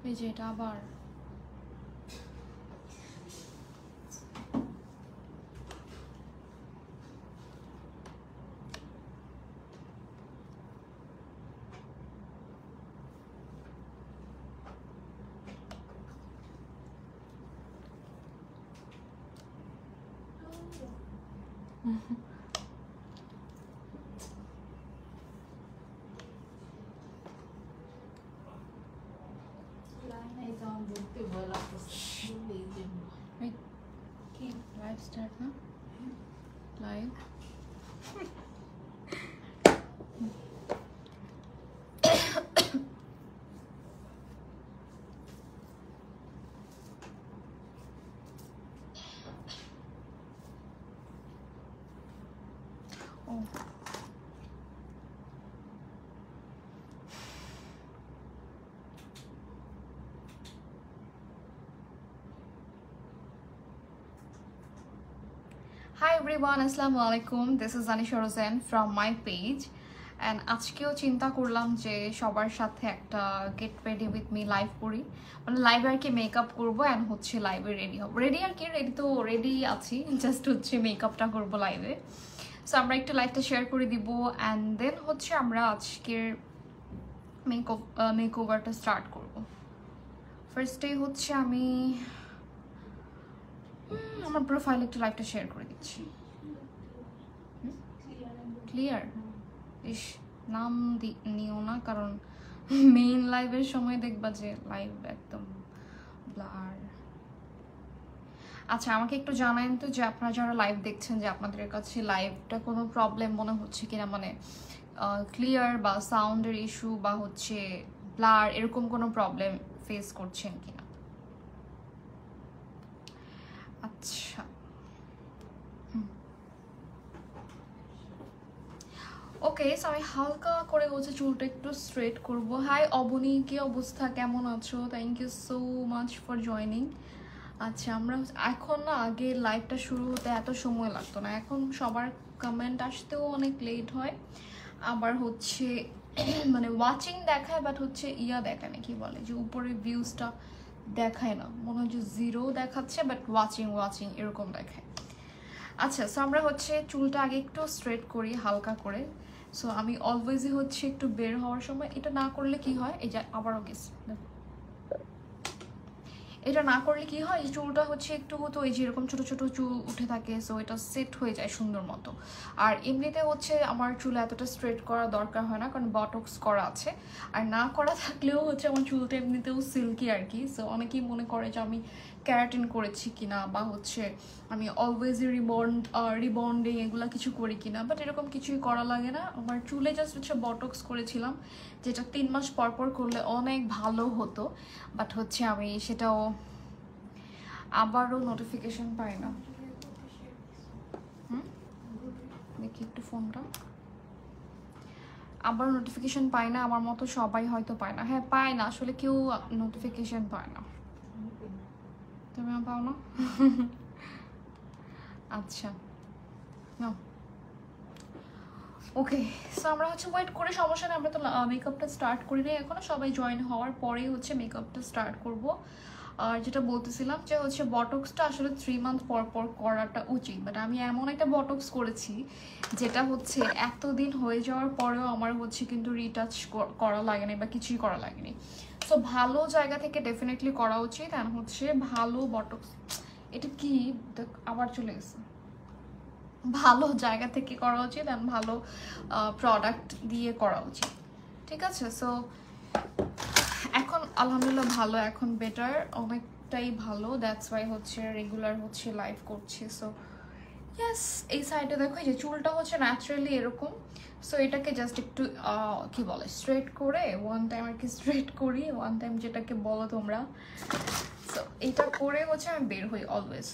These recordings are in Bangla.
এই যে এটা আবার লাইভ স্টার্ট না live O Hi everyone, Assalamu alaikum. This is Anisha Rosen from my page. And আজকেও চিন্তা করলাম যে সবার সাথে একটা get ready with me live করি, মানে লাইভে আর কি মেকআপ করবো অ্যান্ড হচ্ছে লাইভে রেডি হবো। রেডি আর কি রেডি তো রেডি আছি, জাস্ট হচ্ছে মেকআপটা করবো লাইভে। সো আমরা একটু লাইভটা শেয়ার করে দিব অ্যান্ড দেন হচ্ছে আমরা আজকের মেকওভারটা স্টার্ট করবো। ফার্স্টে হচ্ছে আমি আমার প্রোফাইলে একটু লাইভটা শেয়ার করে দিচ্ছি। ক্লিয়ার? ইস, নাম নিও না, কারণ মেইন লাইভের সময় দেখবা যে লাইভ একদম ব্লার। আচ্ছা, আমাকে একটু জানান তো যে আপনারা যারা লাইভ দেখছেন যে আপনাদের কাছে লাইভটা কোনো প্রবলেম মনে হচ্ছে কিনা, মানে ক্লিয়ার বা সাউন্ডের ইস্যু বা হচ্ছে ব্লার এরকম কোনো প্রবলেম ফেস করছেন কিনা। আচ্ছা, ওকে, সো আমি হালকা করে হচ্ছে চুলটা একটু স্ট্রেট করব। হাই অবনী, কি অবস্থা, কেমন আছো? Thank you so much for joining. আচ্ছা, আমরা এখন না, আগে লাইভটা শুরু হতে এত সময় লাগতো না, এখন সবার কমেন্ট আসতেও অনেক লেট হয়, আবার হচ্ছে মানে ওয়াচিং দেখায় বাট হচ্ছে দেখায় না, কি বলে যে উপরে ভিউজটা দেখায় না, মনে হয় যে 0 দেখাচ্ছে বাট ওয়াচিং এরকম দেখায়। আচ্ছা, সো আমরা হচ্ছে চুলটা আগে একটু স্ট্রেট করি হালকা করে। সো আমি অলওয়েজই হচ্ছে একটু বের হওয়ার সময় এটা না করলে কি হয়, এই যে আবারও গেছে, এটা না করলে কি হয়, এই চুলটা হচ্ছে একটু হতো এই যে এরকম ছোট ছোট চুল উঠে থাকে, সো এটা সেট হয়ে যায় সুন্দর মতো। আর এমনিতে হচ্ছে আমার চুল এতটা স্ট্রেট করা দরকার হয় না, কারণ বটক্স করা আছে। আর না করা থাকলেও হচ্ছে আমার চুলটা এমনিতেও সিল্কি আর কি। সো অনেকেই মনে করে যে আমি ক্যারাটিন করেছি কিনা বা হচ্ছে আমি অলওয়েজ রিবন্ডিং এগুলো কিছু করি কিনা, বাট এরকম কিছুই করা লাগে না। আমার চুলে জাস্ট হচ্ছে বটক্স করেছিলাম, যেটা 3 মাস পর পর করলে অনেক ভালো হতো, বাট হচ্ছে আমি সেটাও আবারও নোটিফিকেশন পাই না। দেখি একটু ফোনটা, আবার নোটিফিকেশন পাই না, আমার মতো সবাই হয়তো পায় না। হ্যাঁ, পায় না আসলে, কেউ নোটিফিকেশন পায় না। তুমি পাও না? আচ্ছা, ওকে, সো আমরা হচ্ছে ওয়েট করে, সমস্যা নেই, আমরা তো মেকআপটা স্টার্ট করি নাই এখনো, সবাই জয়েন হওয়ার পরেই হচ্ছে মেকআপটা স্টার্ট করব। আর যেটা বলতেছিলাম যে হচ্ছে বটক্সটা আসলে 3 মান্থ পর পর করাটা উচিত, বাট আমি এমন একটা বটক্স করেছি যেটা হচ্ছে এতদিন হয়ে যাওয়ার পরেও আমার হচ্ছে কিন্তু রিটাচ করা লাগেনি বা কিছুই করা লাগেনি। সো ভালো জায়গা থেকে ডেফিনেটলি করা উচিত, আর হচ্ছে ভালো বটক্স, এটা কি আবার চলে গেছে, ভালো জায়গা থেকে করা উচিত এবং ভালো প্রোডাক্ট দিয়ে করা উচিত, ঠিক আছে? সো এখন আলহামদুলিল্লাহ ভালো, এখন বেটার, অনেকটাই ভালো, দ্যাটস ওয়াই হচ্ছে রেগুলার হচ্ছে লাইভ করছি। সো ইয়েস, এই সাইডে দেখো যে চুলটা হচ্ছে ন্যাচারালি এরকম। সো এটাকে জাস্ট একটু কি বলে স্ট্রেট করে, ওয়ান টাইম আর কি স্ট্রেট করি, ওয়ান টাইম যেটাকে বলো তোমরা। সো এটা করে হচ্ছে আমি বের হই অলওয়েজ।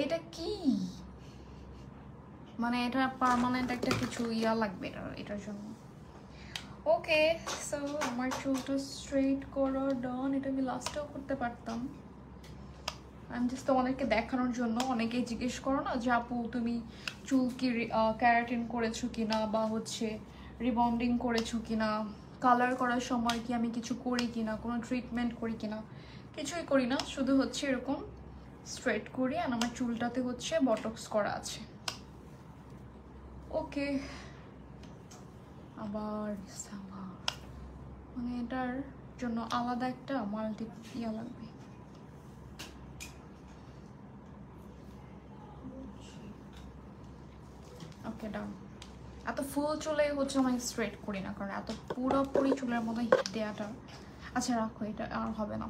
এটা কি মানে এটা পার্মানেন্ট একটা কিছু লাগবে এটার জন্য। ওকে, সো আমার চুলটা স্ট্রেট করা ডান, এটা আমি লাস্টেও করতে পারতাম, আমি জাস্ট তোমাদেরকে দেখানোর জন্য। অনেকেই জিজ্ঞেস করো না যে আপু তুমি চুল কি ক্যারাটিন করেছো কিনা বা হচ্ছে রিবন্ডিং করেছো কিনা, কালার করার সময় কি আমি কিছু করি কিনা, কোনো ট্রিটমেন্ট করি কিনা, কিছুই করি না, শুধু হচ্ছে এরকম স্ট্রেট করি। আর আমার চুলটাতে হচ্ছে বটক্স করা আছে। ওকে, আবার মানে এটার জন্য আলাদা একটা মাল্টি ইয়া লাগবে। ওকে ডান। এত ফুল চুলে হচ্ছে আমি স্ট্রেট করি না, কারণ এত পুরোপুরি চুলের মতো হিট দেওয়াটা, আচ্ছা রাখো, এটা আর হবে না।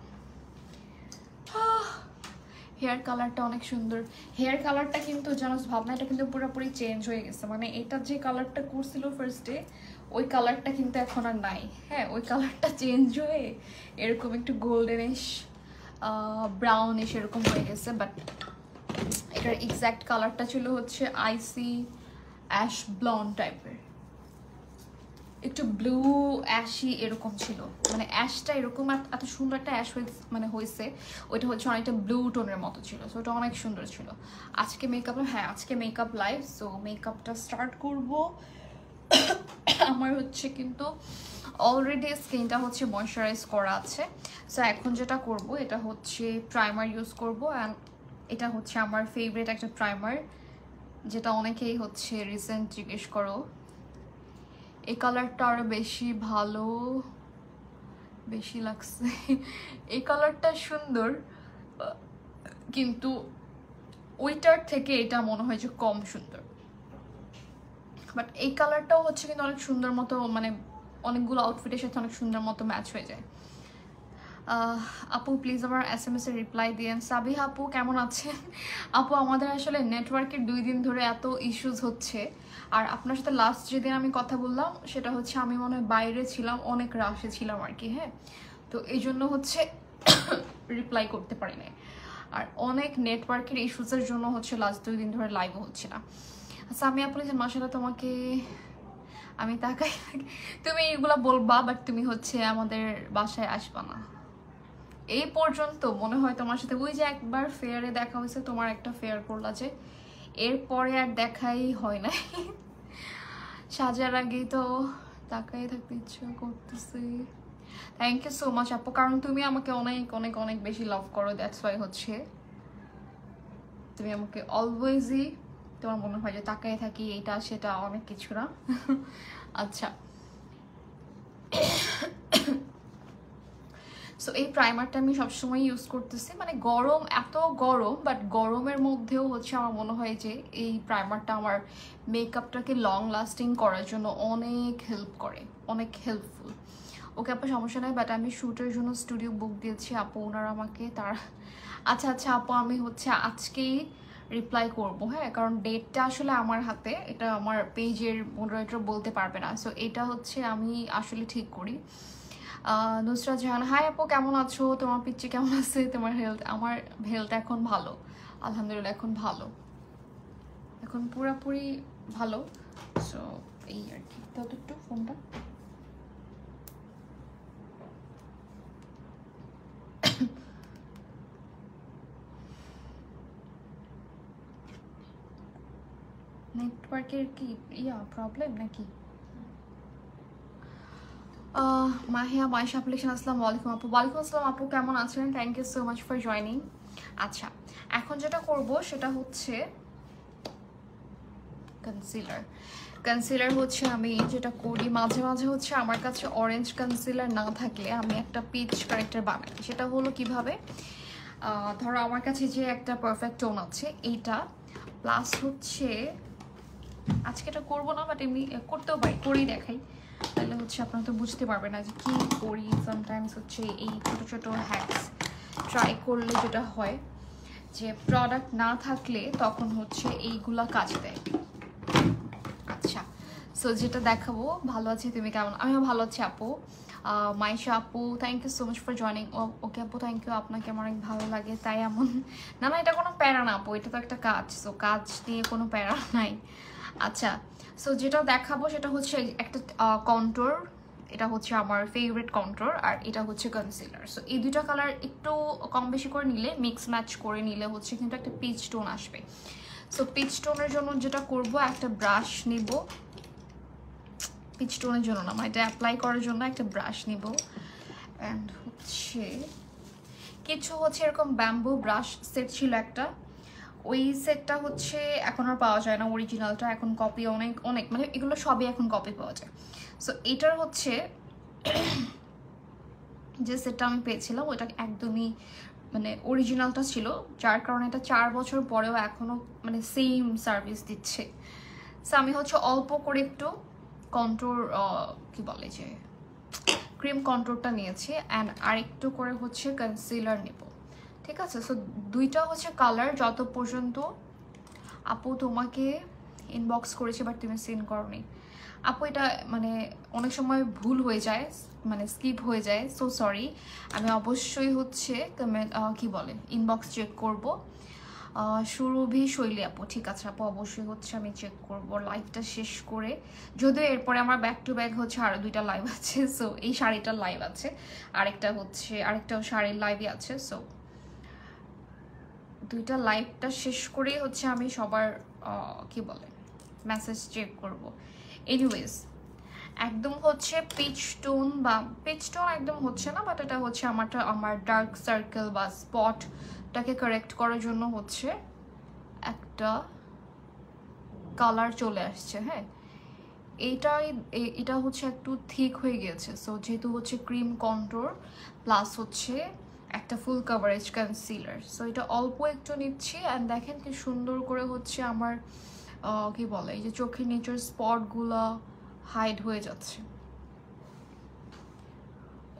হেয়ার কালারটা অনেক সুন্দর। হেয়ার কালারটা কিন্তু জানোস ভাবনা, এটা কিন্তু পুরোপুরি চেঞ্জ হয়ে গেছে। মানে এটা যে কালারটা করছিল ফার্স্টে, ওই কালারটা কিন্তু এখন আর নাই। হ্যাঁ, ওই কালারটা চেঞ্জ হয়ে এরকম একটু গোল্ডেনিশ ব্রাউনিশ এরকম হয়ে গেছে। বাট এটার এক্স্যাক্ট কালারটা ছিল হচ্ছে আইসি অ্যাশ ব্লন্ড টাইপের, একটু ব্লু অ্যাশি এরকম ছিল। মানে অ্যাশটা এরকম এত সুন্দর একটা অ্যাশ মানে হয়েছে, ওইটা হচ্ছে অনেকটা ব্লু টোনের মতো ছিল। সো ওটা অনেক সুন্দর ছিল। আজকে মেকআপ, হ্যাঁ আজকে মেকআপ লাইভ। সো মেকআপটা স্টার্ট করব। আমার হচ্ছে কিন্তু অলরেডি স্কিনটা হচ্ছে ময়শ্চারাইজ করা আছে। সো এখন যেটা করব, এটা হচ্ছে প্রাইমার ইউজ করব। অ্যান্ড এটা হচ্ছে আমার ফেভারিট একটা প্রাইমার, যেটা অনেকেই হচ্ছে রিসেন্ট জিজ্ঞেস করো। এই কালারটা আরো বেশি লাগছে। এই কালারটা সুন্দর, কিন্তু ওইটার থেকে এটা মনে হয় যে কম সুন্দর। বাট এই কালারটাও হচ্ছে কিন্তু অনেক সুন্দর মতো, মানে অনেকগুলো আউটফিটের সাথে অনেক সুন্দর মতো ম্যাচ হয়ে যায়। আপু প্লিজ আমার SMS এর রিপ্লাই দিয়েন। সাবিহা আপু কেমন আছেন? আপু আমাদের আসলে নেটওয়ার্কের 2 দিন ধরে এত ইস্যুস হচ্ছে। আর আপনার সাথে লাস্ট যেদিন আমি কথা বললাম, সেটা হচ্ছে আমি মনে হয় বাইরে ছিলাম, অনেক রাশে ছিলাম আর কি। হ্যাঁ, তো এই জন্য হচ্ছে রিপ্লাই করতে পারি নাই। আর অনেক নেটওয়ার্কের ইস্যুসের জন্য হচ্ছে লাস্ট 2 দিন ধরে লাইভও হচ্ছে না। আচ্ছা আমি আপনি যে মাসাল্লাহ তোমাকে আমি তাকাই, তুমি এগুলা বলবা, বাট তুমি হচ্ছে আমাদের বাসায় আসবা না। এই পর্যন্ত মনে হয় তোমার সাথে ওই যে একবার ফেয়ারে দেখা হয়েছে, তোমার একটা ফেয়ার করলা যে, এরপরে আর দেখাই হয় না। সাজার আগেই তো তাকাই থাকতে ইচ্ছা করতেছে। থ্যাংক ইউ সো মাচ আপু, কারণ তুমি আমাকে অনেক অনেক অনেক বেশি লাভ করো। দ্যাটস ওয়াই হচ্ছে তুমি আমাকে অলওয়েজই, তোমার মনে হয় যে তাকাই থাকি এটা সেটা অনেক কিছু না। আচ্ছা, সো এই প্রাইমারটা আমি সবসময় ইউজ করতেছি। মানে গরম, এত গরম, বাট গরমের মধ্যেও হচ্ছে আমার মনে হয় যে এই প্রাইমারটা আমার মেকআপটাকে লং লাস্টিং করার জন্য অনেক হেল্প করে, অনেক হেল্পফুল। ওকে আপু সমস্যা নাই, বাট আমি শ্যুটের জন্য স্টুডিও বুক দিয়েছি আপু, ওনারা আমাকে তার। আচ্ছা আচ্ছা আপু, আমি হচ্ছে আজকেই রিপ্লাই করব। হ্যাঁ, কারণ ডেটটা আসলে আমার হাতে, এটা আমার পেজের মডারেটর বলতে পারবে না। সো এটা হচ্ছে আমি আসলে ঠিক করি। নুসরাত জাহান, হাই আপু কেমন আছো? তোমার পিচ্চি কেমন আছে? তোমার হেলথ? আমার হেলথ এখন ভালো, আলহামদুলিল্লাহ এখন ভালো, এখন পুরোপুরি ভালো। সো এই আর কি। দাও তো একটু ফোনটা। নেটওয়ার্কের কি প্রবলেম নাকি? মাহিয়া মাইশা অ্যাপ্লিকেশন, আসসালামু আলাইকুম আপু। ওয়ালাইকুম আসসালাম আপু, কেমন আছেন? Thank you so much for joining. আচ্ছা, এখন যেটা করব সেটা হচ্ছে কনসিলার হচ্ছে আমি যেটা করি মাঝে মাঝে হচ্ছে আমার কাছে অরেঞ্জ কনসিলার না থাকলে আমি একটা পিচ কারেক্টার বানাই। সেটা হলো কিভাবে, ধরো আমার কাছে যে একটা পারফেক্ট টোন আছে এইটা, প্লাস হচ্ছে আজকে এটা করবো না, বাট এমনি করতেও পারি, করেই দেখাই, তাহলে হচ্ছে আপনারা তো বুঝতে পারবেন না যে কী করি। সামটাইমস হচ্ছে এই ছোটো ছোটো হ্যাকস ট্রাই করলে যেটা হয় যে প্রোডাক্ট না থাকলে তখন হচ্ছে এইগুলা কাজে দেয়। আচ্ছা, সো যেটা দেখাবো, ভালো আছি, তুমি কেমন? আমিও ভালো আছি আপু। মাইশা আপু thank you so much for joining. Okay আপু থ্যাংক ইউ, আপনাকে আমার অনেক ভালো লাগে তাই এমন। না না, এটা কোনো প্যারা না আপু, এটা তো একটা কাজ। সো কাজ নিয়ে কোনো প্যারা নাই। আচ্ছা, সো যেটা দেখাবো সেটা হচ্ছে একটা কন্ট্রোর, এটা হচ্ছে আমার ফেভারিট কন্ট্রোর, আর এটা হচ্ছে কনসিলার। সো এই দুটো কালার একটু কম বেশি করে নিলে, মিক্স ম্যাচ করে নিলে হচ্ছে কিন্তু একটা পিচ টোন আসবে। সো পিচ টোনের জন্য যেটা করব, একটা ব্রাশ নিব, পিচ টোনের জন্য না, এটা অ্যাপ্লাই করার জন্য একটা ব্রাশ নিব। অ্যান্ড হচ্ছে কিছু হচ্ছে এরকম ব্যাম্বু ব্রাশ সেট ছিল একটা, ওই সেটটা হচ্ছে এখন আর পাওয়া যায় না, অরিজিনালটা এখন কপি অনেক অনেক মানে এগুলো সবই এখন কপি পাওয়া যায়। সো এটার হচ্ছে যে সেটটা আমি পেয়েছিলাম ওটা একদমই মানে অরিজিনালটা ছিল, যার কারণে এটা 4 বছর পরেও এখনও মানে সেম সার্ভিস দিচ্ছে। সো আমি হচ্ছে অল্প করে একটু কন্ট্রোর কি বলে যে ক্রিম কন্ট্রোরটা নিয়েছি, অ্যান্ড আরেকটু করে হচ্ছে কনসিলার নেব, ঠিক আছে। সো দুইটা হচ্ছে কালার, যত পর্যন্ত আপু তোমাকে ইনবক্স করেছে বাট তুমি সিন করনি আপু, এটা মানে অনেক সময় ভুল হয়ে যায়, মানে স্কিপ হয়ে যায়, সো সরি। আমি অবশ্যই হচ্ছে কমেন্ট কি বলে ইনবক্স চেক করব। সুরভি শৈলী আপু, ঠিক আছে আপু, অবশ্যই হচ্ছে আমি চেক করব লাইভটা শেষ করে, যদিও এরপরে আমার ব্যাক টু ব্যাক হচ্ছে আরও 2টা লাইভ আছে। সো এই শাড়িটার লাইভ আছে, আরেকটাও শাড়ির লাইভই আছে। সো 2টা লাইভটা শেষ করেই হচ্ছে আমি সবার কি বলে মেসেজ চেক করব। এনিওয়েজ একদম হচ্ছে পিচ টোন বা পিচ টোন একদম হচ্ছে না, বাট এটা হচ্ছে আমার ডার্ক সার্কেল বা স্পটটাকে কারেক্ট করার জন্য হচ্ছে একটা কালার চলে আসছে। হ্যাঁ, এটা হচ্ছে একটু থিক হয়ে গিয়েছে। সো যেহেতু হচ্ছে ক্রিম কন্ট্রোর প্লাস হচ্ছে একটা ফুল কাভারেজ কনসিলার, সো এটা অল্প একটু নিচ্ছি। অ্যান্ড দেখেন কি সুন্দর করে হচ্ছে আমার কি বলে এই যে চোখের নিচের স্পটগুলো হাইড হয়ে যাচ্ছে।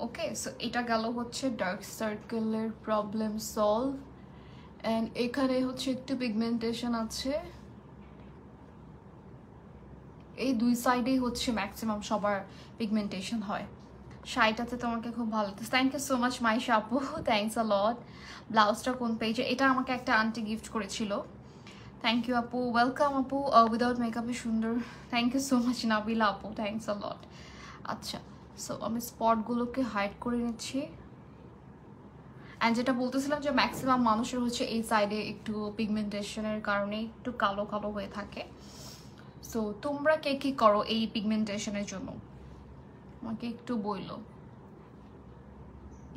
ওকে, সো এটা গেল হচ্ছে ডার্ক সার্কেলের প্রবলেম সলভ। অ্যান্ড এখানে হচ্ছে একটু পিগমেন্টেশন আছে, এই দুই সাইডেই হচ্ছে ম্যাক্সিমাম সবার পিগমেন্টেশন হয়। শাড়িটাতে তোমাকে খুব ভালো লাগছে, thank you so much Maisha আপু, থ্যাংকস আ লট। ব্লাউজটা কোন পেজে? এটা আমাকে একটা আন্টি গিফট করেছিল, থ্যাংক ইউ আপু, ওয়েলকাম আপু। উইদাউট মেকআপে সুন্দর, thank you so much Nabila আপু, থ্যাংকস আ লট। আচ্ছা, সো আমি স্পটগুলোকে হাইড করে নিচ্ছি। অ্যান্ড যেটা বলতেছিলাম যে ম্যাক্সিমাম মানুষের হচ্ছে এই সাইডে একটু পিগমেন্টেশনের কারণে একটু কালো কালো হয়ে থাকে। সো তোমরা কে কি করো এই পিগমেন্টেশনের জন্য আমাকে একটু বইলো।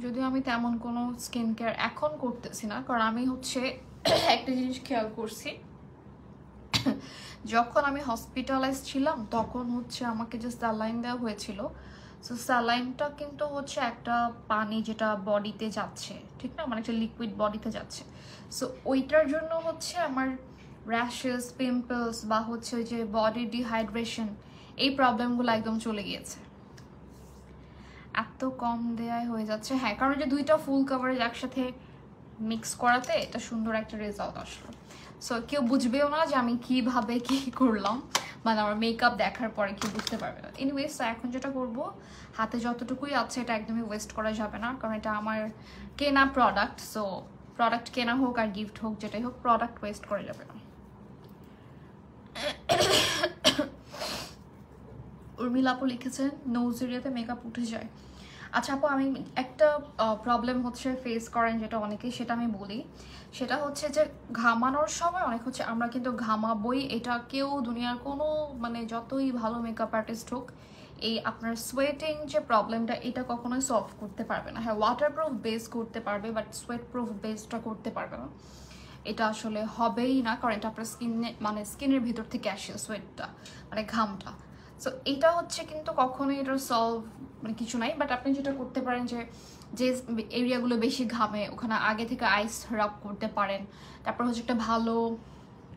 যদিও আমি তেমন কোনো স্কিন কেয়ার এখন করতেছি না, কারণ আমি হচ্ছে একটা জিনিস খেয়াল করছি, যখন আমি হসপিটালাইজ ছিলাম তখন হচ্ছে আমাকে যে স্যালাইন দেওয়া হয়েছিল, সো স্যালাইনটা কিন্তু হচ্ছে একটা পানি যেটা বডিতে যাচ্ছে, ঠিক না, মানে একটা লিকুইড বডিতে যাচ্ছে। সো ওইটার জন্য হচ্ছে আমার র্যাশেস, পিম্পলস বা হচ্ছে ওই যে বডি ডিহাইড্রেশন, এই প্রবলেমগুলো একদম চলে গিয়েছে। এত কম দেয়ায় হয়ে যাচ্ছে, হ্যাঁ, কারণ যে 2টা ফুল কাভারেজ একসাথে মিক্স করাতে এটা সুন্দর একটা রেজাল্ট আসলো। সো কেউ বুঝবেও না যে আমি কিভাবে কি করলাম, মানে আমার মেকআপ দেখার পরে কেউ বুঝতে পারবে না। এনিওয়েজ, এখন যেটা করব, হাতে যতটুকুই আছে এটা একদমই ওয়েস্ট করা যাবে না, কারণ এটা আমার কেনা প্রোডাক্ট। সো প্রোডাক্ট কেনা হোক আর গিফট হোক, যেটাই হোক, প্রোডাক্ট ওয়েস্ট করা যাবে না। উর্মিলা আপু লিখেছেন নোজ এরিয়াতে মেকআপ উঠে যায়। আচ্ছা আপু, আমি একটা প্রবলেম হচ্ছে ফেস করেন যেটা অনেকেই, সেটা আমি বলি। সেটা হচ্ছে যে ঘামানোর সময় অনেক হচ্ছে আমরা কিন্তু ঘামাবই, এটা কেউ দুনিয়ার কোনো মানে যতই ভালো মেকআপ আর্টিস্ট হোক, এই আপনার সোয়েটিং যে প্রবলেমটা এটা কখনোই সলভ করতে পারবে না। হ্যাঁ, ওয়াটারপ্রুফ বেস করতে পারবে, বাট সোয়েট প্রুফ বেসটা করতে পারবে না, এটা আসলে হবেই না, কারণ এটা আপনার স্কিনের ভিতর থেকে আসে সোয়েটটা, মানে ঘামটা। সো এটা হচ্ছে কিন্তু কখনোই এটার সলভ মানে কিছু নাই। বাট আপনি যেটা করতে পারেন যে যে এরিয়াগুলো বেশি ঘামে ওখানে আগে থেকে আইস রাব করতে পারেন, তারপর হচ্ছে একটা ভালো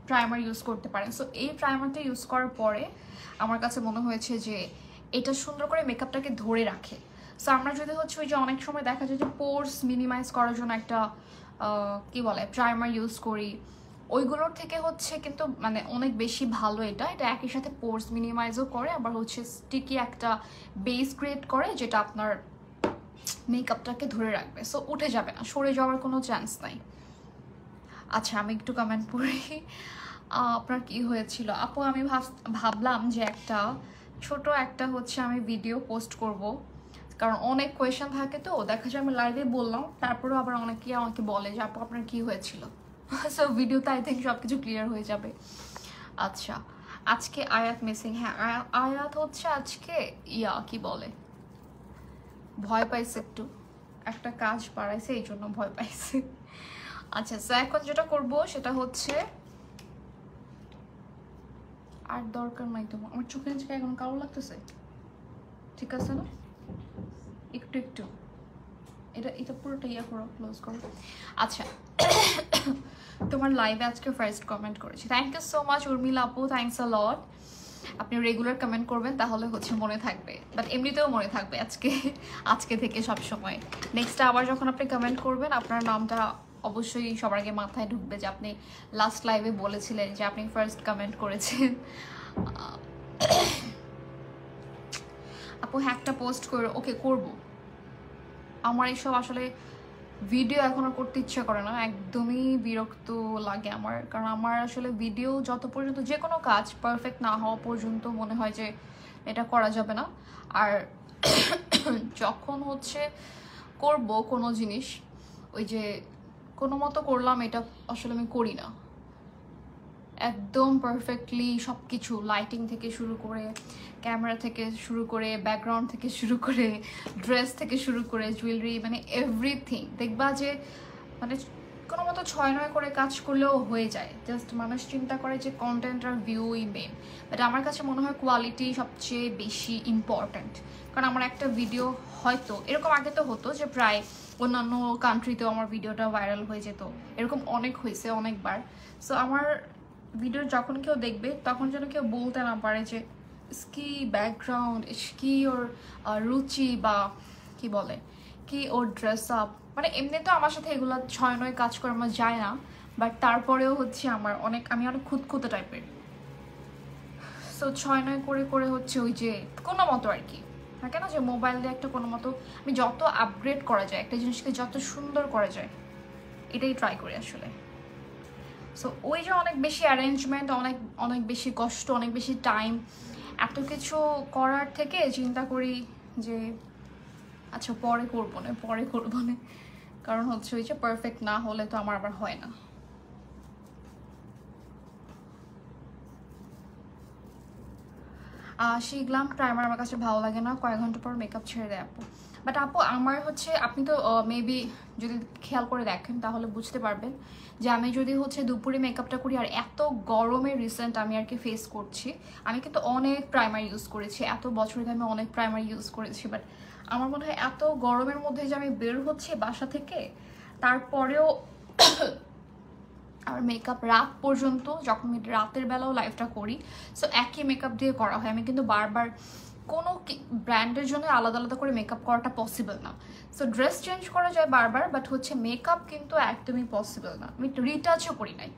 প্রাইমার ইউজ করতে পারেন। সো এই প্রাইমারটা ইউজ করার পরে আমার কাছে মনে হয়েছে যে এটা সুন্দর করে মেকআপটাকে ধরে রাখে। সো আমরা যদি হচ্ছে ওই যে অনেক সময় দেখা যায় যে পোর্স মিনিমাইজ করার জন্য একটা কি বলে প্রাইমার ইউজ করি, ওইগুলোর থেকে হচ্ছে কিন্তু মানে অনেক বেশি ভালো। এটা একই সাথে পোর্স মিনিমাইজও করে, আবার হচ্ছে স্টিকি একটা বেস ক্রিয়েট করে যেটা আপনার মেকআপটাকে ধরে রাখবে। সো উঠে যাবে না, সরে যাওয়ার কোনো চান্স নাই। আচ্ছা, আমি একটু কমেন্ট পড়ি। আপনার কি হয়েছিল আপু? আমি ভাবলাম যে একটা ছোট একটা হচ্ছে আমি ভিডিও পোস্ট করব, কারণ অনেক কোয়েশ্চেন থাকে, তো দেখা যায় আমি লাইভে বললাম, তারপরেও আবার অনেকেই আমাকে বলে যে আপু আপনার কি হয়েছিল। সো ভিডিওতে আই থিঙ্ক সব কিছু ক্লিয়ার হয়ে যাবে। আচ্ছা, আজকে আয়াত মিসিং। হ্যাঁ আয়াত হচ্ছে আজকে কি বলে ভয় পাইছে একটু, একটা কাজ বাড়াইছে এই জন্য ভয় পাইছে। আচ্ছা সো এখন যেটা করব সেটা হচ্ছে, আর দরকার নাই তোমার, আমার চোখের নিচে এখন কালো লাগতেছে, ঠিক আছে না? একটু একটু এটা এটা পুরোটা করো, ক্লোজ করো। আচ্ছা তোমার লাইভে আজকে ফার্স্ট কমেন্ট করেছি, thank you so much Urmila আপু, থ্যাংকস আ লট। আপনি রেগুলার কমেন্ট করবেন তাহলে হচ্ছে মনে থাকবে, বাট এমনিতেও মনে থাকবে আজকে থেকে সব সময়। নেক্সট আবার যখন আপনি কমেন্ট করবেন আপনার নামটা অবশ্যই সবার আগে মাথায় ঢুকবে যে আপনি লাস্ট লাইভে বলেছিলেন যে আপনি ফার্স্ট কমেন্ট করেছেন। আপু হ্যাঁ একটা পোস্ট করো, ওকে করব। আমার এইসব আসলে ভিডিও এখন আর করতে ইচ্ছা করে না, একদমই বিরক্ত লাগে আমার, কারণ আমার আসলে ভিডিও যত পর্যন্ত যে কোনো কাজ পারফেক্ট না হওয়া পর্যন্ত মনে হয় যে এটা করা যাবে না। আর যখন হচ্ছে করব কোনো জিনিস, ওই যে কোনো মতো করলাম এটা আসলে আমি করি না একদম পারফেক্টলি সব কিছু, লাইটিং থেকে শুরু করে, ক্যামেরা থেকে শুরু করে, ব্যাকগ্রাউন্ড থেকে শুরু করে, ড্রেস থেকে শুরু করে, জুয়েলারি, মানে এভরিথিং দেখবা যে মানে কোনো মতো 6-9 করে কাজ করলেও হয়ে যায়। জাস্ট মানুষ চিন্তা করে যে কন্টেন্ট আর ভিউই মেন, বাট আমার কাছে মনে হয় কোয়ালিটি সবচেয়ে বেশি ইম্পর্ট্যান্ট। কারণ আমার একটা ভিডিও হয়তো এরকম আগে তো হতো যে প্রায় অন্যান্য কান্ট্রিতেও আমার ভিডিওটা ভাইরাল হয়ে যেত, এরকম অনেক হয়েছে অনেকবার। সো আমার ভিডিও যখন কেউ দেখবে তখন যেন কেউ বলতে না পারে যে কি ব্যাকগ্রাউন্ড, কি ওর রুচি, বা কি বলে কি ওর ড্রেস আপ, মানে এমনি তো আমার সাথে এগুলো 6-9 কাজ করে আমার যায় না, বাট তারপরেও হচ্ছে আমি অনেক খুঁতখুঁতে টাইপের। সো 6-9 করে করে হচ্ছে ওই যে কোনো মতো আর কি থাকে না যে মোবাইল দিয়ে একটা কোনো মতো আমি যত আপগ্রেড করা যায় একটা জিনিসকে যত সুন্দর করা যায় এটাই ট্রাই করি আসলে। সো ওই যে অনেক বেশি অ্যারেঞ্জমেন্ট, অনেক অনেক বেশি কষ্ট, অনেক বেশি টাইম, এত কিছু করার থেকে চিন্তা করি যে আচ্ছা পরে করবো না, কারণ হচ্ছে ওই যে পারফেক্ট না হলে তো আমার আবার হয় না। শিখলাম প্রাইমার আমার কাছে ভালো লাগে না, কয়েক ঘন্টা পর মেকআপ ছেড়ে দেয় আপু। বাট আপু আমার হচ্ছে আপনি তো মেবি যদি খেয়াল করে দেখেন তাহলে বুঝতে পারবেন যে আমি যদি হচ্ছে দুপুরে মেকআপটা করি, আর এত গরমে রিসেন্ট আমি আর কি ফেস করছি, আমি কিন্তু অনেক প্রাইমার ইউজ করেছি, এত বছরে আমি অনেক প্রাইমার ইউজ করেছি, বাট আমার মনে হয় এত গরমের মধ্যে যে আমি বের হচ্ছি বাসা থেকে, তারপরেও আর মেকআপ রাত পর্যন্ত, যখন আমি রাতের বেলাও লাইভটা করি সো একই মেকআপ দিয়ে করা হয়, আমি কিন্তু বারবার কোনো ব্র্যান্ডের জন্য আলাদা আলাদা করে মেকআপ করাটা পসিবল না। সো ড্রেস চেঞ্জ করা যায় বারবার, বাট হচ্ছে মেকআপ কিন্তু একদমই পসিবল না। আমি রিটাচও করি নাই,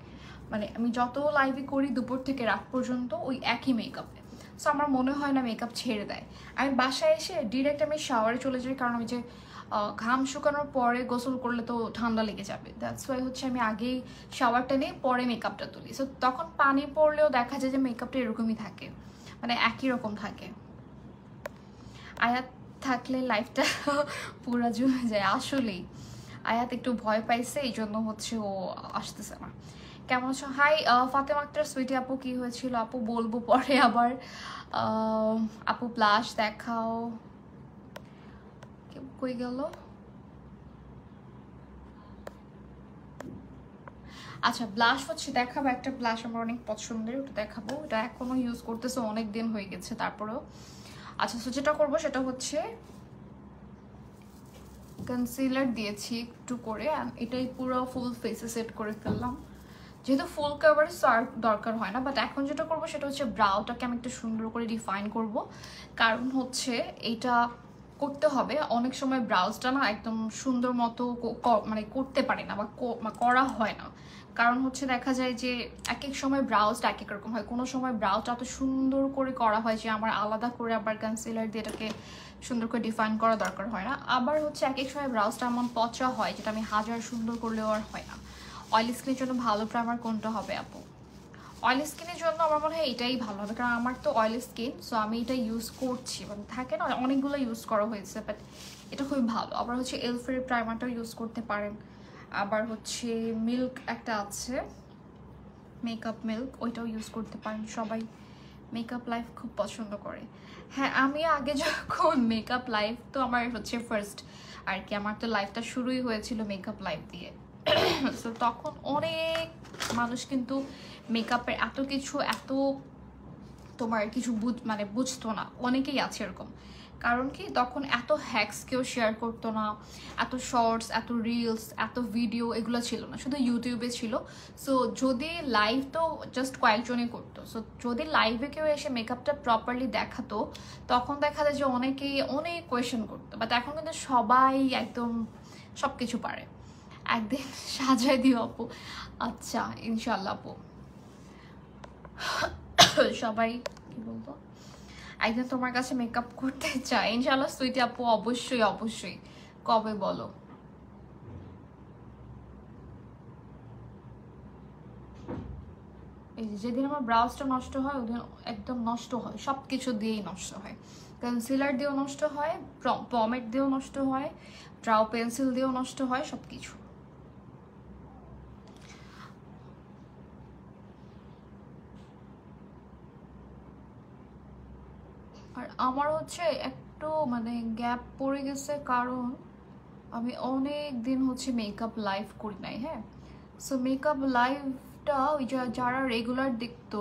মানে আমি যত লাইভে করি দুপুর থেকে রাত পর্যন্ত ওই একই মেকআপে। সো আমার মনে হয় না মেকআপ ছেড়ে দেয়। আমি বাসায় এসে ডিরেক্ট আমি শাওয়ারে চলে যাই, কারণ আমি যে ঘাম শুকানোর পরে গোসল করলে তো ঠান্ডা লেগে যাবে, দ্যাটস ওয়াই হচ্ছে আমি আগেই শাওয়ারটা নিয়ে পরে মেকআপটা তুলি। সো তখন পানি পড়লেও দেখা যায় যে মেকআপটা এরকমই থাকে, মানে একই রকম থাকে। আয়াত থাকলে লাইফটা পুরো জমে যায় আসলেই। আয়াত একটু ভয় পাইছে এই জন্য হচ্ছে ও আসতেছে না। কেমন আছো? হাই ফাতেমা আক্তার সুইটি আপু, কি হয়েছিল আপু বলবো পরে আবার। আপু ব্লাশ দেখাও, কই গেল? আচ্ছা ব্লাশ হচ্ছে দেখাবো, একটা ব্লাশ আমার অনেক পছন্দের, ওটা দেখাবো। এটা এখনো ইউজ করতেছে, অনেক দিন হয়ে গেছে তারপরেও। আচ্ছা সো যেটা করবো সেটা হচ্ছে কনসিলার দিয়েছি একটু করে, এটাই পুরো ফুল ফেসে সেট করে ফেললাম, যেহেতু ফুল কাভার আর দরকার হয় না। বাট এখন যেটা করবো সেটা হচ্ছে ব্রাউটাকে আমি একটু সুন্দর করে ডিফাইন করব, কারণ হচ্ছে এইটা করতে হবে। অনেক সময় ব্রাউজটা না একদম সুন্দর মতো মানে করতে পারে না বা করা হয় না, কারণ হচ্ছে দেখা যায় যে এক এক সময় ব্রাউজটা এক এক রকম হয়। কোনো সময় ব্রাউজটা এত সুন্দর করে করা হয় যে আমার আলাদা করে আবার কনসিলার দিয়ে এটাকে সুন্দর করে ডিফাইন করা দরকার হয় না। আবার হচ্ছে এক এক সময় ব্রাউজটা এমন পচা হয় যেটা আমি হাজার সুন্দর করলেও আর হয় না। অয়েলি স্কিনের জন্য ভালো প্রাইমার কোনটা হবে আপু? অয়েলি স্কিনের জন্য আমার মনে হয় এটাই ভালো হবে, কারণ আমার তো অয়েলি স্কিন, সো আমি এটা ইউজ করছি। মানে থাকে না অনেকগুলো ইউজ করা হয়েছে, বাট এটা খুবই ভালো। আবার হচ্ছে এলফের প্রাইমারটাও ইউজ করতে পারেন। আবার হচ্ছে মিল্ক একটা আছে, মেকআপ মিল্ক, ওইটাও ইউজ করতে পারেন সবাই। মেকআপ লাইফ খুব পছন্দ করে। হ্যাঁ, আমি আগে যখন মেকআপ লাইফ তো আমার হচ্ছে ফার্স্ট আর কি, আমার তো লাইফটা শুরুই হয়েছিল মেকআপ লাইফ দিয়ে। তো তখন অনেক মানুষ কিন্তু মেকআপের এত কিছু এত তোমার কিছু মানে বুঝতো না, অনেকেই আছে এরকম। কারণ কি তখন এত হ্যাক্স কেউ শেয়ার করতো না, এত শর্টস, এত রিলস, এত ভিডিও এগুলো ছিল না, শুধু ইউটিউবে ছিল। সো যদি লাইভ তো জাস্ট কয়েকজনই করতো, সো যদি লাইভে কেউ এসে মেকআপটা প্রপারলি দেখাতো তখন দেখা যায় যে অনেকেই অনেক কোয়েশ্চেন করতো। বাট এখন কিন্তু সবাই একদম সব কিছু পারে। একদিন সাজায় দিও আপু। আচ্ছা ইনশাল্লাহ আপু। সবাই কি বলবো, একদিন তোমার কাছে মেকআপ করতে চাই ইনশাল্লাহ সুইটি আপু, অবশ্যই অবশ্যই। কবে বলো? এই যেদিন আমার ব্রাউজটা নষ্ট হয় ওদিন একদম নষ্ট হয়, সব কিছু দিয়েই নষ্ট হয়। কনসিলার দিয়েও নষ্ট হয়, পমেড দিয়েও নষ্ট হয়, ব্রাউ পেন্সিল দিয়েও নষ্ট হয়, সব কিছু। আর আমার হচ্ছে একটু মানে গ্যাপ পড়ে গেছে, কারণ আমি অনেক দিন হচ্ছে মেকআপ লাইভ করি নাই। হ্যাঁ, সো মেকআপ লাইভটা ওই যারা রেগুলার দেখতো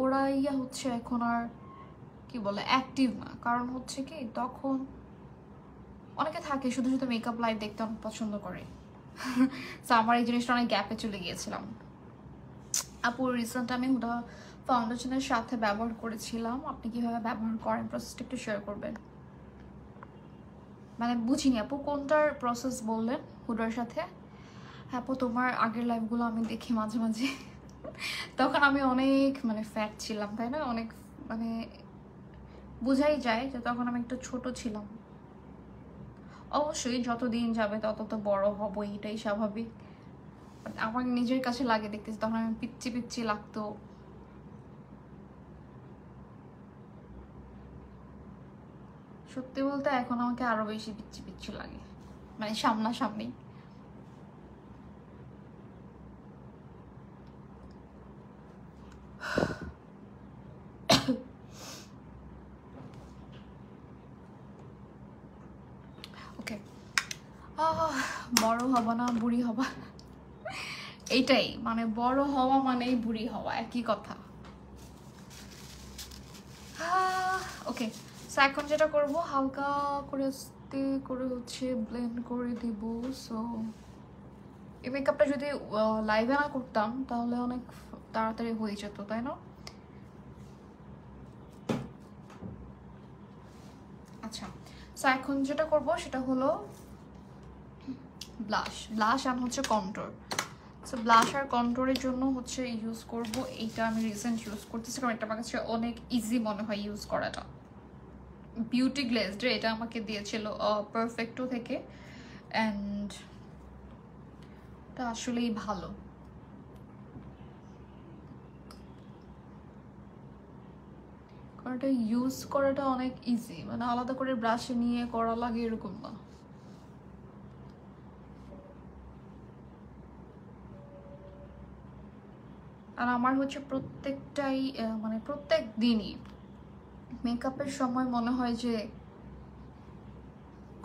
ওরা হচ্ছে এখন আর কি বলে অ্যাক্টিভ না। কারণ হচ্ছে কি তখন অনেকে থাকে শুধু শুধু মেকআপ লাইভ দেখতে অনেক পছন্দ করে। সো আমার এই জিনিসটা অনেক গ্যাপে চলে গিয়েছিলাম। আপু রিসেন্ট আমি হুডা ফাউন্ডেশনের সাথে ব্যবহার করেছিলাম, আপনি কিভাবে ব্যবহার করেন প্রসেসটা একটু শেয়ার করবেন। মানে বুঝিনি আপু কোনটার প্রসেস বললেন হুডার সাথে? হ্যাঁ আপু, তোমার আগের লাইভগুলো আমি দেখি মাঝে মাঝে। তখন আমি অনেক মানে ফ্যাট ছিলাম, তাই না? অনেক মানে বোঝাই যায় যে তখন আমি একটু ছোট ছিলাম। অবশ্যই যত দিন যাবে তত তো বড় হব, এটাই স্বাভাবিক। আমার নিজের কাছে লাগে দেখতেছি তখন আমি পিচ্ছি পিচ্ছি লাগতো। সত্যি বলতে এখন আমাকে আরো বেশি পিচ্ছি পিচ্ছি লাগে, মানে সামনাসামনি। ওকে, বড় হবা না বুড়ি হবা, এইটাই মানে বড় হওয়া মানেই বুড়ি হওয়া, একই কথা। ওকে, সো এখন যেটা করবো হালকা করে আস্তে করে হচ্ছে ব্লেন্ড করে দিব। সো এই মেকআপটা যদি লাইভে না করতাম তাহলে অনেক তাড়াতাড়ি হয়ে যেত, তাই না? আচ্ছা, সো এখন যেটা করব সেটা হলো ব্লাশ আর হচ্ছে কন্ট্রোর। সো ব্লাশ আর কন্ট্রোরের জন্য হচ্ছে ইউজ করব এইটা, আমি রিসেন্ট ইউজ করতেছি কারণ এটা আমার কাছে অনেক ইজি মনে হয় ইউজ করাটা। বিউটি গ্লেজড এটা আমাকে দিয়েছিল পারফেক্টো থেকে, অ্যান্ড এটা আসলেই ভালো। কারণ এটা ইউজ করাটা অনেক ইজি, মানে আলাদা করে ব্রাশে নিয়ে করা লাগে এরকম না। আর আমার হচ্ছে প্রত্যেকটাই মানে প্রত্যেক দিনই মেকআপের সময় মনে হয় যে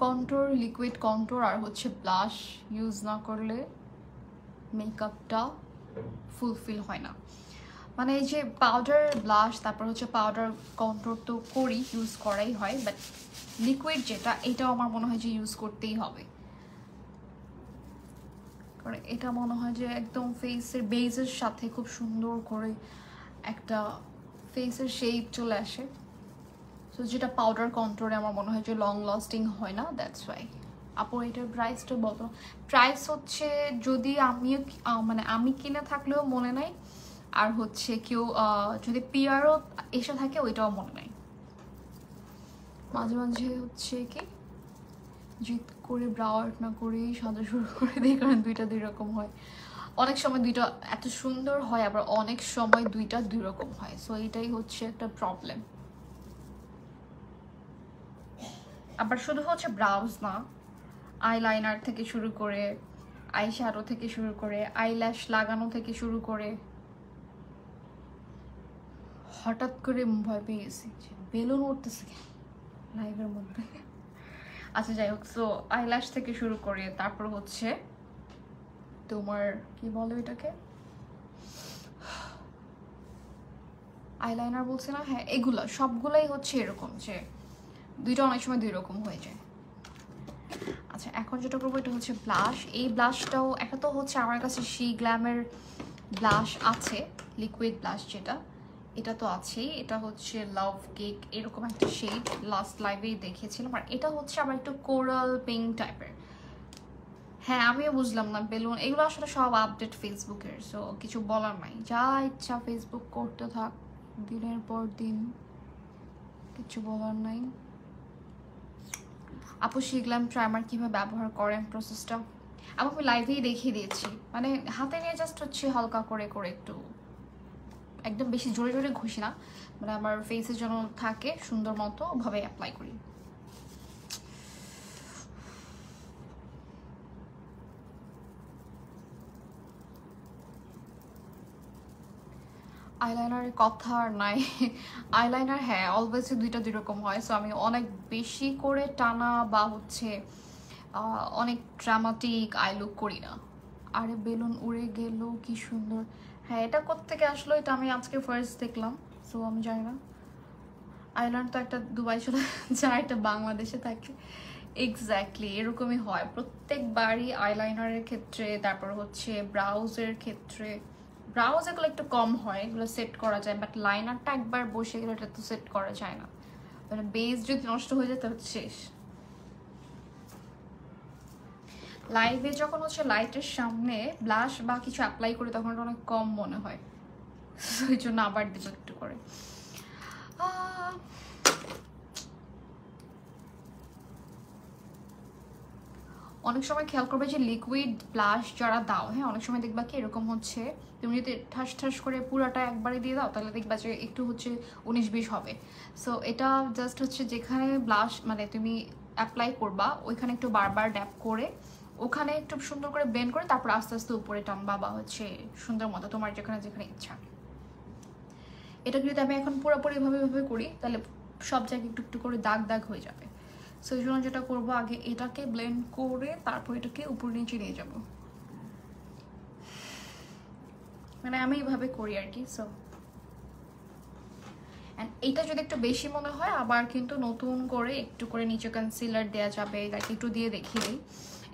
কন্ট্রোর, লিকুইড কন্ট্রোর আর হচ্ছে ব্লাশ ইউজ না করলে মেকআপটা ফুলফিল হয় না। মানে এই যে পাউডার ব্লাশ তারপর হচ্ছে পাউডার কন্ট্রোর তো করি, ইউজ করাই হয়, বাট লিকুইড যেটা এটাও আমার মনে হয় যে ইউজ করতেই হবে। কারণ এটা মনে হয় যে একদম ফেসের বেজের সাথে খুব সুন্দর করে একটা ফেসের শেপ চলে আসে। সো যেটা পাউডার কন্ট্রোলে আমার মনে হয় যে লং লাস্টিং হয় না, দ্যাটস ওয়াই। আপু এটার প্রাইসটা বলো। প্রাইস হচ্ছে যদি আমিও মানে আমি কিনে থাকলেও মনে নাই, আর হচ্ছে কেউ যদি পিয়ারও এসে থাকে ওইটাও মনে নাই। মাঝে মাঝে হচ্ছে কি জিত করে ব্রাউ আর্ট না করেই সাজা শুরু করে দিই, কারণ দুইটা দুই রকম হয়। অনেক সময় দুইটা এত সুন্দর হয়, আবার অনেক সময় দুইটা দুই রকম হয়। সো এটাই হচ্ছে একটা প্রবলেম। আবার শুধু হচ্ছে ব্রাউজ না, আইলাইনার থেকে শুরু করে, আই শ্যাডো থেকে শুরু করে, আইল্যাশ লাগানো থেকে শুরু করে হঠাৎ করে ভয় পেয়ে গেছি যে বেলুন উঠতেছে লাইভের মধ্যে। আচ্ছা যাই হোক, সো আইল্যাশ থেকে শুরু করে তারপর হচ্ছে তোমার কি বলে এটাকে, আইলাইনার বলছে না, হ্যাঁ এগুলো সবগুলাই হচ্ছে এরকম যে দুইটা অনেক সময় দুই রকম হয়ে যায়। আচ্ছা এখন যেটা করবো এটা হচ্ছে ব্লাশ। এই ব্লাশটাও একটা তো হচ্ছে আমার কাছে শি গ্ল্যামের ব্লাশ আছে, লিকুইড ব্লাশ যেটা, এটা তো আছেই। এটা হচ্ছে লাভ কেক এরকম একটা শেড, লাস্ট লাইভেই দেখেছিলাম। আর এটা হচ্ছে আবার একটু কোরাল পিঙ্ক টাইপের। হ্যাঁ আমিও বুঝলাম না বেলুন, এগুলো আসলে সব আপডেট ফেসবুকের, সো কিছু বলার নাই, যা ইচ্ছা ফেসবুক করতে থাক দিনের পর দিন, কিছু বলার নাই। আপু শিখলাম প্রাইমার কীভাবে ব্যবহার করেন প্রসেসটা, আমি লাইভেই দেখিয়ে দিয়েছি। মানে হাতে নিয়ে জাস্ট হচ্ছে হালকা করে করে একটু, একদম বেশি জোরে জোরে ঘষি না, মানে আমার ফেসের জন্য থাকে সুন্দর মতো ওভাবে অ্যাপ্লাই করি। আইলাইনারের কথা আর নাই। আইলাইনার হ্যাঁ অলওয়েজ দুইটা দুই রকম হয়, সো আমি অনেক বেশি করে টানা বা হচ্ছে অনেক ড্রামাটিক আই লুক করি না। আরে বেলুন উড়ে গেল কি সুন্দর। হ্যাঁ এটা কোত্থেকে আসলো, এটা আমি আজকে ফার্স্ট দেখলাম, সো আমি জানি না। আইল্যান্ড তো একটা দুবাই চলে যায়, এটা বাংলাদেশে থাকে। এক্স্যাক্টলি এরকমই হয় প্রত্যেকবারই আইলাইনারের ক্ষেত্রে, তারপর হচ্ছে ব্রাউজের ক্ষেত্রে। ব্রাউজ এগুলো একটু কম হয়, এগুলো সেট করা যায়, বাট লাইনারটা একবার বসে গেলে এটা তো সেট করা যায় না, মানে বেস যদি নষ্ট হয়ে যায় তাহলে শেষ। লাইভে যখন হচ্ছে লাইটের সামনে ব্লাশ বা কিছু অ্যাপ্লাই করি তখন এটা অনেক কম মনে হয়, ওই জন্য আবার দিব একটু করে। অনেক সময় খেয়াল করবে যে লিকুইড ব্লাশ যারা দাও, হ্যাঁ অনেক সময় দেখবা কি এরকম হচ্ছে, তুমি যদি ঠাস ঠাস করে পুরাটা একবারে দিয়ে দাও তাহলে দেখবা যে একটু হচ্ছে 19-20 হবে। সো এটা জাস্ট হচ্ছে যেখানে ব্লাশ মানে তুমি অ্যাপ্লাই করবা ওইখানে একটু বারবার ড্যাপ করে ওখানে একটু সুন্দর করে ব্লেন্ড করে তারপর আস্তে আস্তে উপরে টানবা বা হচ্ছে সুন্দর মতো তোমার যেখানে যেখানে ইচ্ছা। এটা যদি আমি এখন পুরোপুরি এভাবে করি তাহলে সব জায়গায় একটু একটু করে দাগ দাগ হয়ে যাবে। সো এই জন্য যেটা করবো আগে এটাকে ব্লেন্ড করে তারপর এটাকে উপর নিচে নিয়ে যাব, মানে আমি এইভাবে করি আর কি। সো অ্যান্ড এইটা যদি একটু বেশি মনে হয় আবার কিন্তু নতুন করে একটু করে নিচে কনসিলার দেওয়া যাবে, তাকে একটু দিয়ে দেখিয়ে দিই,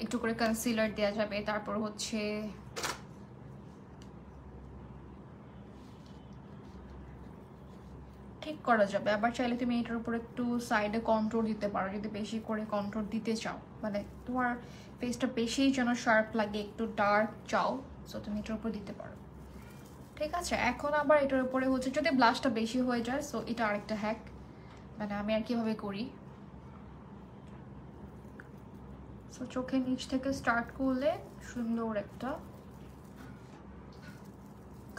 একটু করে কনসিলার দেওয়া যাবে, তারপর হচ্ছে ঠিক করা যাবে। আবার চাইলে তুমি এটার উপর একটু সাইডে কন্ট্রোল দিতে পারো যদি বেশি করে কন্ট্রোল দিতে চাও, মানে তোমার ফেসটা বেশি যেন শার্প লাগে, একটু ডার্ক চাও, সো তুমি এটার উপর দিতে পারো। ঠিক আছে এখন আবার এটার উপরে হচ্ছে যদি ব্লাশটা বেশি হয়ে যায়, সো এটা আরেকটা হ্যাক, মানে আমি আর কিভাবে করি। সো চোখের নিচ থেকে স্টার্ট করলে সুন্দর একটা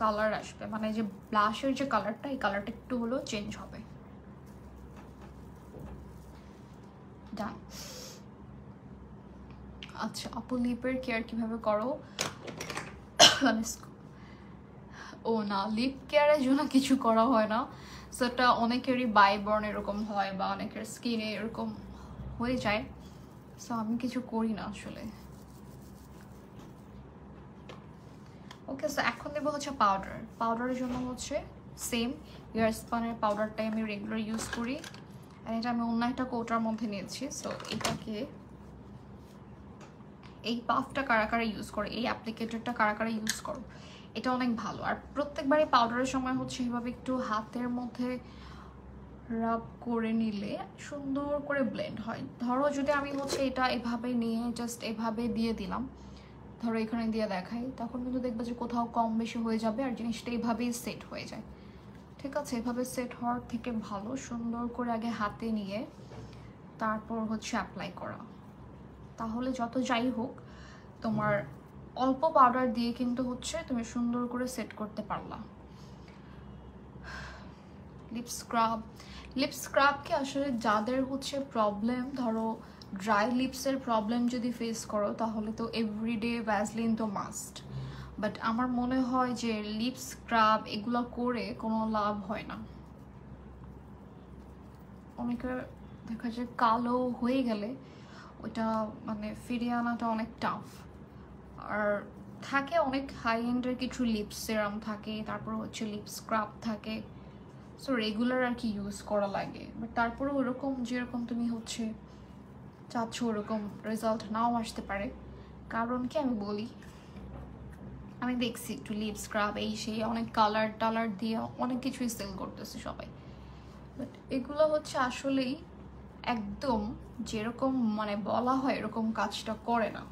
কালার আসবে, মানে যে ব্লাশের যে কালারটা এই কালারটা একটু হলেও চেঞ্জ হবে। ডান। আচ্ছা আপু লিপের কেয়ার কিভাবে করো? ও না, লিপ কেয়ারের জন্য কিছু করা হয় না, সেটা অনেকেরই বাইবর্ন এরকম হয় বা অনেকের স্কিনে এরকম হয়ে যায়, সো আমি কিছু করি না আসলে। ওকে সো এখন দেবো হচ্ছে পাউডার। পাউডারের জন্য হচ্ছে সেম ইয়ার স্পানের পাউডারটাই আমি রেগুলার ইউজ করি, আর এটা আমি অন্য একটা কৌটার মধ্যে নিয়েছি। সো এটাকে, এই পাফটা কারা কারা ইউজ করো, এই অ্যাপ্লিকেটরটা কারা কারা ইউজ করো, এটা অনেক ভালো। আর প্রত্যেকবারই পাউডারের সময় হচ্ছে এভাবে একটু হাতের মধ্যে রাব করে নিলে সুন্দর করে ব্লেন্ড হয়। ধরো যদি আমি হচ্ছে এটা এভাবে নিয়ে জাস্ট এভাবে দিয়ে দিলাম, ধরো এখানে দিয়ে দেখাই, তখন কিন্তু দেখবে যে কোথাও কম বেশি হয়ে যাবে আর জিনিসটা এইভাবেই সেট হয়ে যায়। ঠিক আছে এভাবে সেট হওয়ার থেকে ভালো সুন্দর করে আগে হাতে নিয়ে তারপর হচ্ছে অ্যাপ্লাই করা, তাহলে যত যাই হোক তোমার অল্প পাউডার দিয়ে কিন্তু হচ্ছে তুমি সুন্দর করে সেট করতে পারলা। লিপ স্ক্রাবকে আসলে যাদের হচ্ছে প্রবলেম, ধরো ড্রাই লিপসের প্রবলেম যদি ফেস করো তাহলে তো এভরিডে ভ্যাসলিন তো মাস্ট, বাট আমার মনে হয় যে লিপ স্ক্রাব এগুলো করে কোনো লাভ হয় না। অনেকের দেখা যায় কালো হয়ে গেলে ওটা মানে ফিরিয়ে আনাটা অনেক টাফ। আর থাকে অনেক হাই এন্ডের কিছু লিপস সিরাম থাকে, তারপর হচ্ছে লিপ স্ক্রাব থাকে, সো রেগুলার আর কি ইউজ করা লাগে। বাট তারপরে ওরকম যেরকম তুমি হচ্ছে চাচ্ছ ওরকম রেজাল্ট নাও আসতে পারে। কারণ কি আমি বলি, আমি দেখছি একটু লিপ স্ক্রাব এই সেই অনেক কালার টালার দিয়ে অনেক কিছুই সেল করতেছে সবাই, বাট এগুলো হচ্ছে আসলেই একদম যেরকম মানে বলা হয় এরকম কাজটা করে না।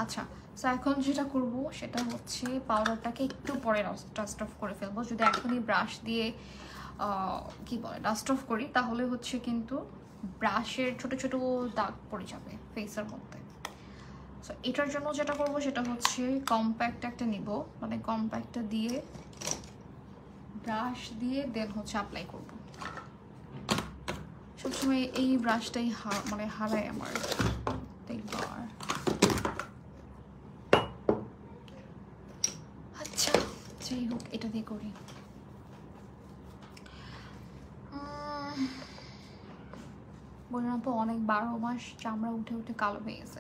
আচ্ছা, সো এখন যেটা করব সেটা হচ্ছে পাউডারটাকে একটু পরে ডাস্ট অফ করে ফেলবো। যদি এখনই ব্রাশ দিয়ে কি বলে ডাস্ট অফ করি তাহলে হচ্ছে কিন্তু ব্রাশের ছোট ছোট দাগ পড়ে যাবে ফেসের মধ্যে। সো এটার জন্য যেটা করব সেটা হচ্ছে কম্প্যাক্ট একটা নিব, মানে কম্প্যাক্টটা দিয়ে ব্রাশ দিয়ে দেন হচ্ছে অ্যাপ্লাই করব। সবসময় এই ব্রাশটাই মানে হারায় আমার প্রত্যেকবার। আচ্ছা যাই হোক, এটা দিয়ে করি। বললাম তো অনেক 12 মাস চামড়া উঠে উঠে কালো হয়ে গেছে।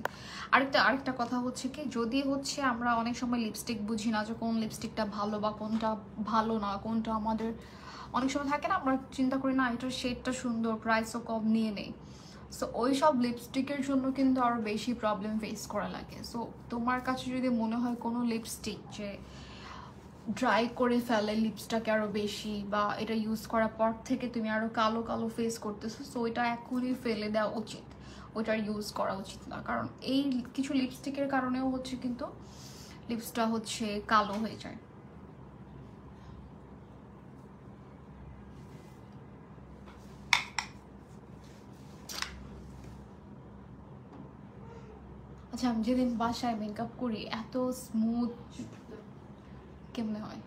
আরেকটা কথা হচ্ছে কি, যদি হচ্ছে আমরা অনেক সময় লিপস্টিক বুঝি না যে কোন লিপস্টিকটা ভালো বা কোনটা ভালো না, কোনটা আমাদের অনেক সময় থাকে না, আমরা চিন্তা করি না এটার শেডটা সুন্দর, প্রাইসও কম, নিয়ে নেই। সো ওই সব লিপস্টিকের জন্য কিন্তু আরও বেশি প্রবলেম ফেস করা লাগে। সো তোমার কাছে যদি মনে হয় কোনো লিপস্টিক যে ড্রাই করে ফেলে লিপসটাকে আরও বেশি, বা এটা ইউজ করার পর থেকে তুমি আরও কালো কালো ফেস করতেছো, সো ওইটা এখনই ফেলে দেওয়া উচিত, ওইটা ইউজ করা উচিত না। কারণ এই কিছু লিপস্টিকের কারণেও হচ্ছে কিন্তু লিপসটা হচ্ছে কালো হয়ে যায়। আচ্ছা, আমি যেদিন বাসায় মেকআপ করি এত স্মুথ কেমনে হয়।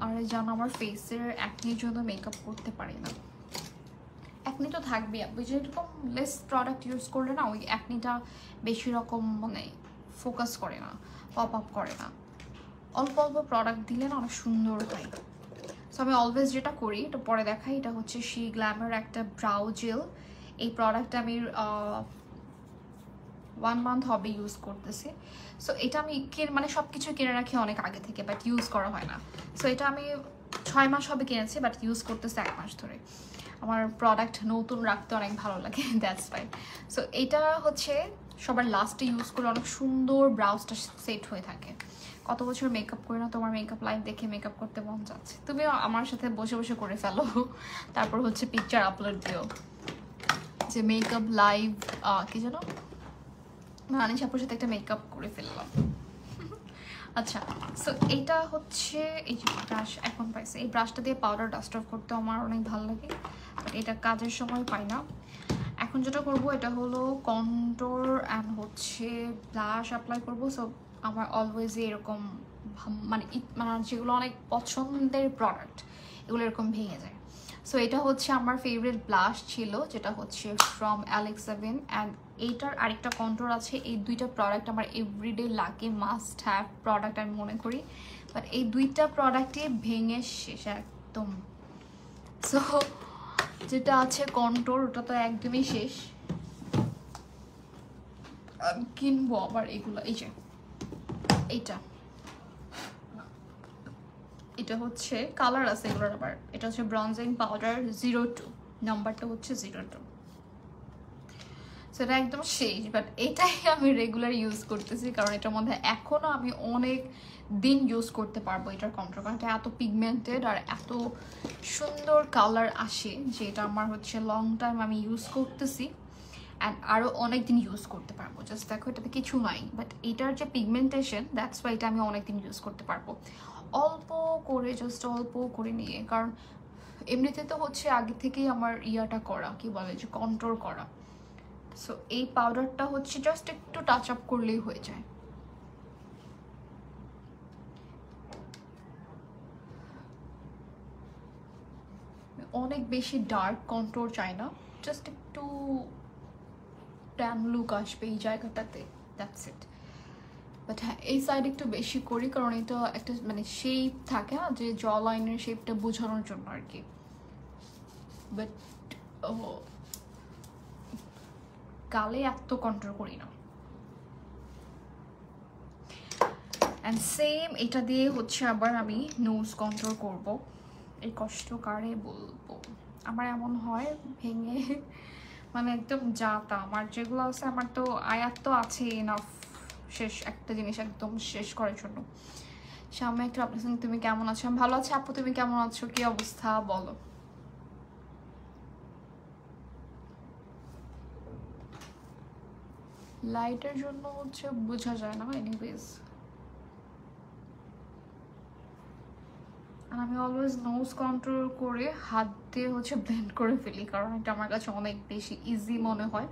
আর জানো আমার ফেসের অ্যাকনির জন্য মেকআপ করতে পারি না। অ্যাকনি তো থাকবে, আপনি যেরকম লেস প্রোডাক্ট ইউজ করলে না ওই অ্যাকনিটা বেশি রকম মানে ফোকাস করে না, পপ আপ করে না। অল্প অল্প প্রোডাক্ট দিলে না অনেক সুন্দর হয়। সো আমি অলওয়েজ যেটা করি, এটা পরে দেখাই, এটা হচ্ছে শি গ্ল্যামের একটা ব্রাউ জেল। এই প্রোডাক্টটা আমি 1 মান্থ হবে ইউজ করতেছি। সো এটা আমি মানে সব কিছু কিনে রাখি অনেক আগে থেকে, বাট ইউজ করা হয় না। সো এটা আমি 6 মাস হবে কিনেছি, বাট ইউজ করতেছি 1 মাস ধরে। আমার প্রোডাক্ট নতুন রাখতে অনেক ভালো লাগে, দ্যাটস ফাইন। সো এটা হচ্ছে সবার লাস্টে ইউজ করে অনেক সুন্দর ব্রাউজটা সেট হয়ে থাকে। কত বছর মেকআপ করি না, তোমার মেকআপ লাইভ দেখে মেকআপ করতে মন যাচ্ছে, তুমিও আমার সাথে বসে বসে করে ফেলো, তারপর হচ্ছে পিকচার আপলোড দিও যে মেকআপ লাইভ কি জানো আনিস আপুর সাথে একটা মেকআপ করে ফেললাম। আচ্ছা, সো এইটা হচ্ছে এই যে ব্রাশ এখন পাইছে, এই ব্রাশটা দিয়ে পাউডার ডাস্ট অফ করতে আমার অনেক ভালো লাগে, বাট এটা কাজের সময় পাই না। এখন যেটা করব এটা হলো কন্ট্রোর অ্যান্ড হচ্ছে ব্লাশ অ্যাপ্লাই করব। সো আমার অলওয়েজই এরকম মানে যেগুলো অনেক পছন্দের প্রোডাক্ট এগুলো এরকম ভেঙে যায়। সো এটা হচ্ছে আমার ফেভারিট ব্লাশ ছিল, যেটা হচ্ছে ফ্রম অ্যালেক্সাবেন, অ্যান্ড এইটার আরেকটা কন্ট্রোর আছে। এই দুইটা প্রোডাক্ট আমার এভরিডে লাগে, মাস্ট হ্যাভ প্রোডাক্ট আমি মনে করি, বাট এই দুইটা প্রোডাক্টই ভেঙে শেষ একদম। সো যেটা আছে কন্ট্রোর ওটা তো একদমই শেষ, কিনবো আবার এগুলো। এই যে এটা হচ্ছে কালার আছে এগুলোর আবার, এটা হচ্ছে ব্রঞ্জিং পাউডার 02, নাম্বারটা হচ্ছে 02। সেটা একদম শেষ, বাট এটাই আমি রেগুলার ইউজ করতেছি কারণ এটার মধ্যে এখনও আমি অনেক দিন ইউজ করতে পারবো এটার কন্ট্রোল, কারণ এটা এত পিগমেন্টেড আর এত সুন্দর কালার আসে যে এটা আমার হচ্ছে লং টাইম আমি ইউজ করতেছি অ্যান্ড আরও অনেক দিন ইউজ করতে পারবো। জাস্ট দেখো এটাতে কিছু নাই, বাট এটার যে পিগমেন্টেশন দ্যাটস ওয়াই এটা আমি অনেক দিন ইউজ করতে পারবো অল্প করে, জাস্ট অল্প করে নিয়ে। কারণ এমনিতে তো হচ্ছে আগে থেকেই আমার ইয়াটা করা কি বলে যে কন্ট্রোল করা। সো এই পাউডারটা হচ্ছে জাস্ট একটু টাচ আপ করলেই হয়ে যায়। অনেক বেশি ডার্ক কন্ট্রোল চাই না, জাস্ট একটু ট্যান লুক আসবে এই জায়গাটাতে, দ্যাটস ইট। বাট হ্যাঁ এই সাইড একটু বেশি করি, কারণ এটা একটা মানে শেপ থাকে না, যে জ লাইনের শেপটা বোঝানোর জন্য আর কি। বাট গালে এত কন্ট্রোল করি না। অ্যান্ড সেম এটা দিয়ে হচ্ছে আবার আমি নোজ কন্ট্রোল করব। এই কষ্ট কারে বলবো, আমার এমন হয় ভেঙে মানে একদম যা তা। আমার যেগুলো আছে, আমার তো আয়াত তো আছে এনাফ শেষ একটা জিনিস একদম শেষ করার জন্য। সামনে একটা আপনার সঙ্গে, তুমি কেমন আছো? আমি ভালো আছি আপু, তুমি কেমন আছো, কি অবস্থা বলো? লাইটের জন্য হচ্ছে বোঝা যায় না এনিওয়েজ। আমি অলওয়েজ নোজ কন্ট্রোল করে হাত দিয়ে হচ্ছে ব্লেন্ড করে ফেলি, কারণ এটা আমার কাছে অনেক বেশি ইজি মনে হয়।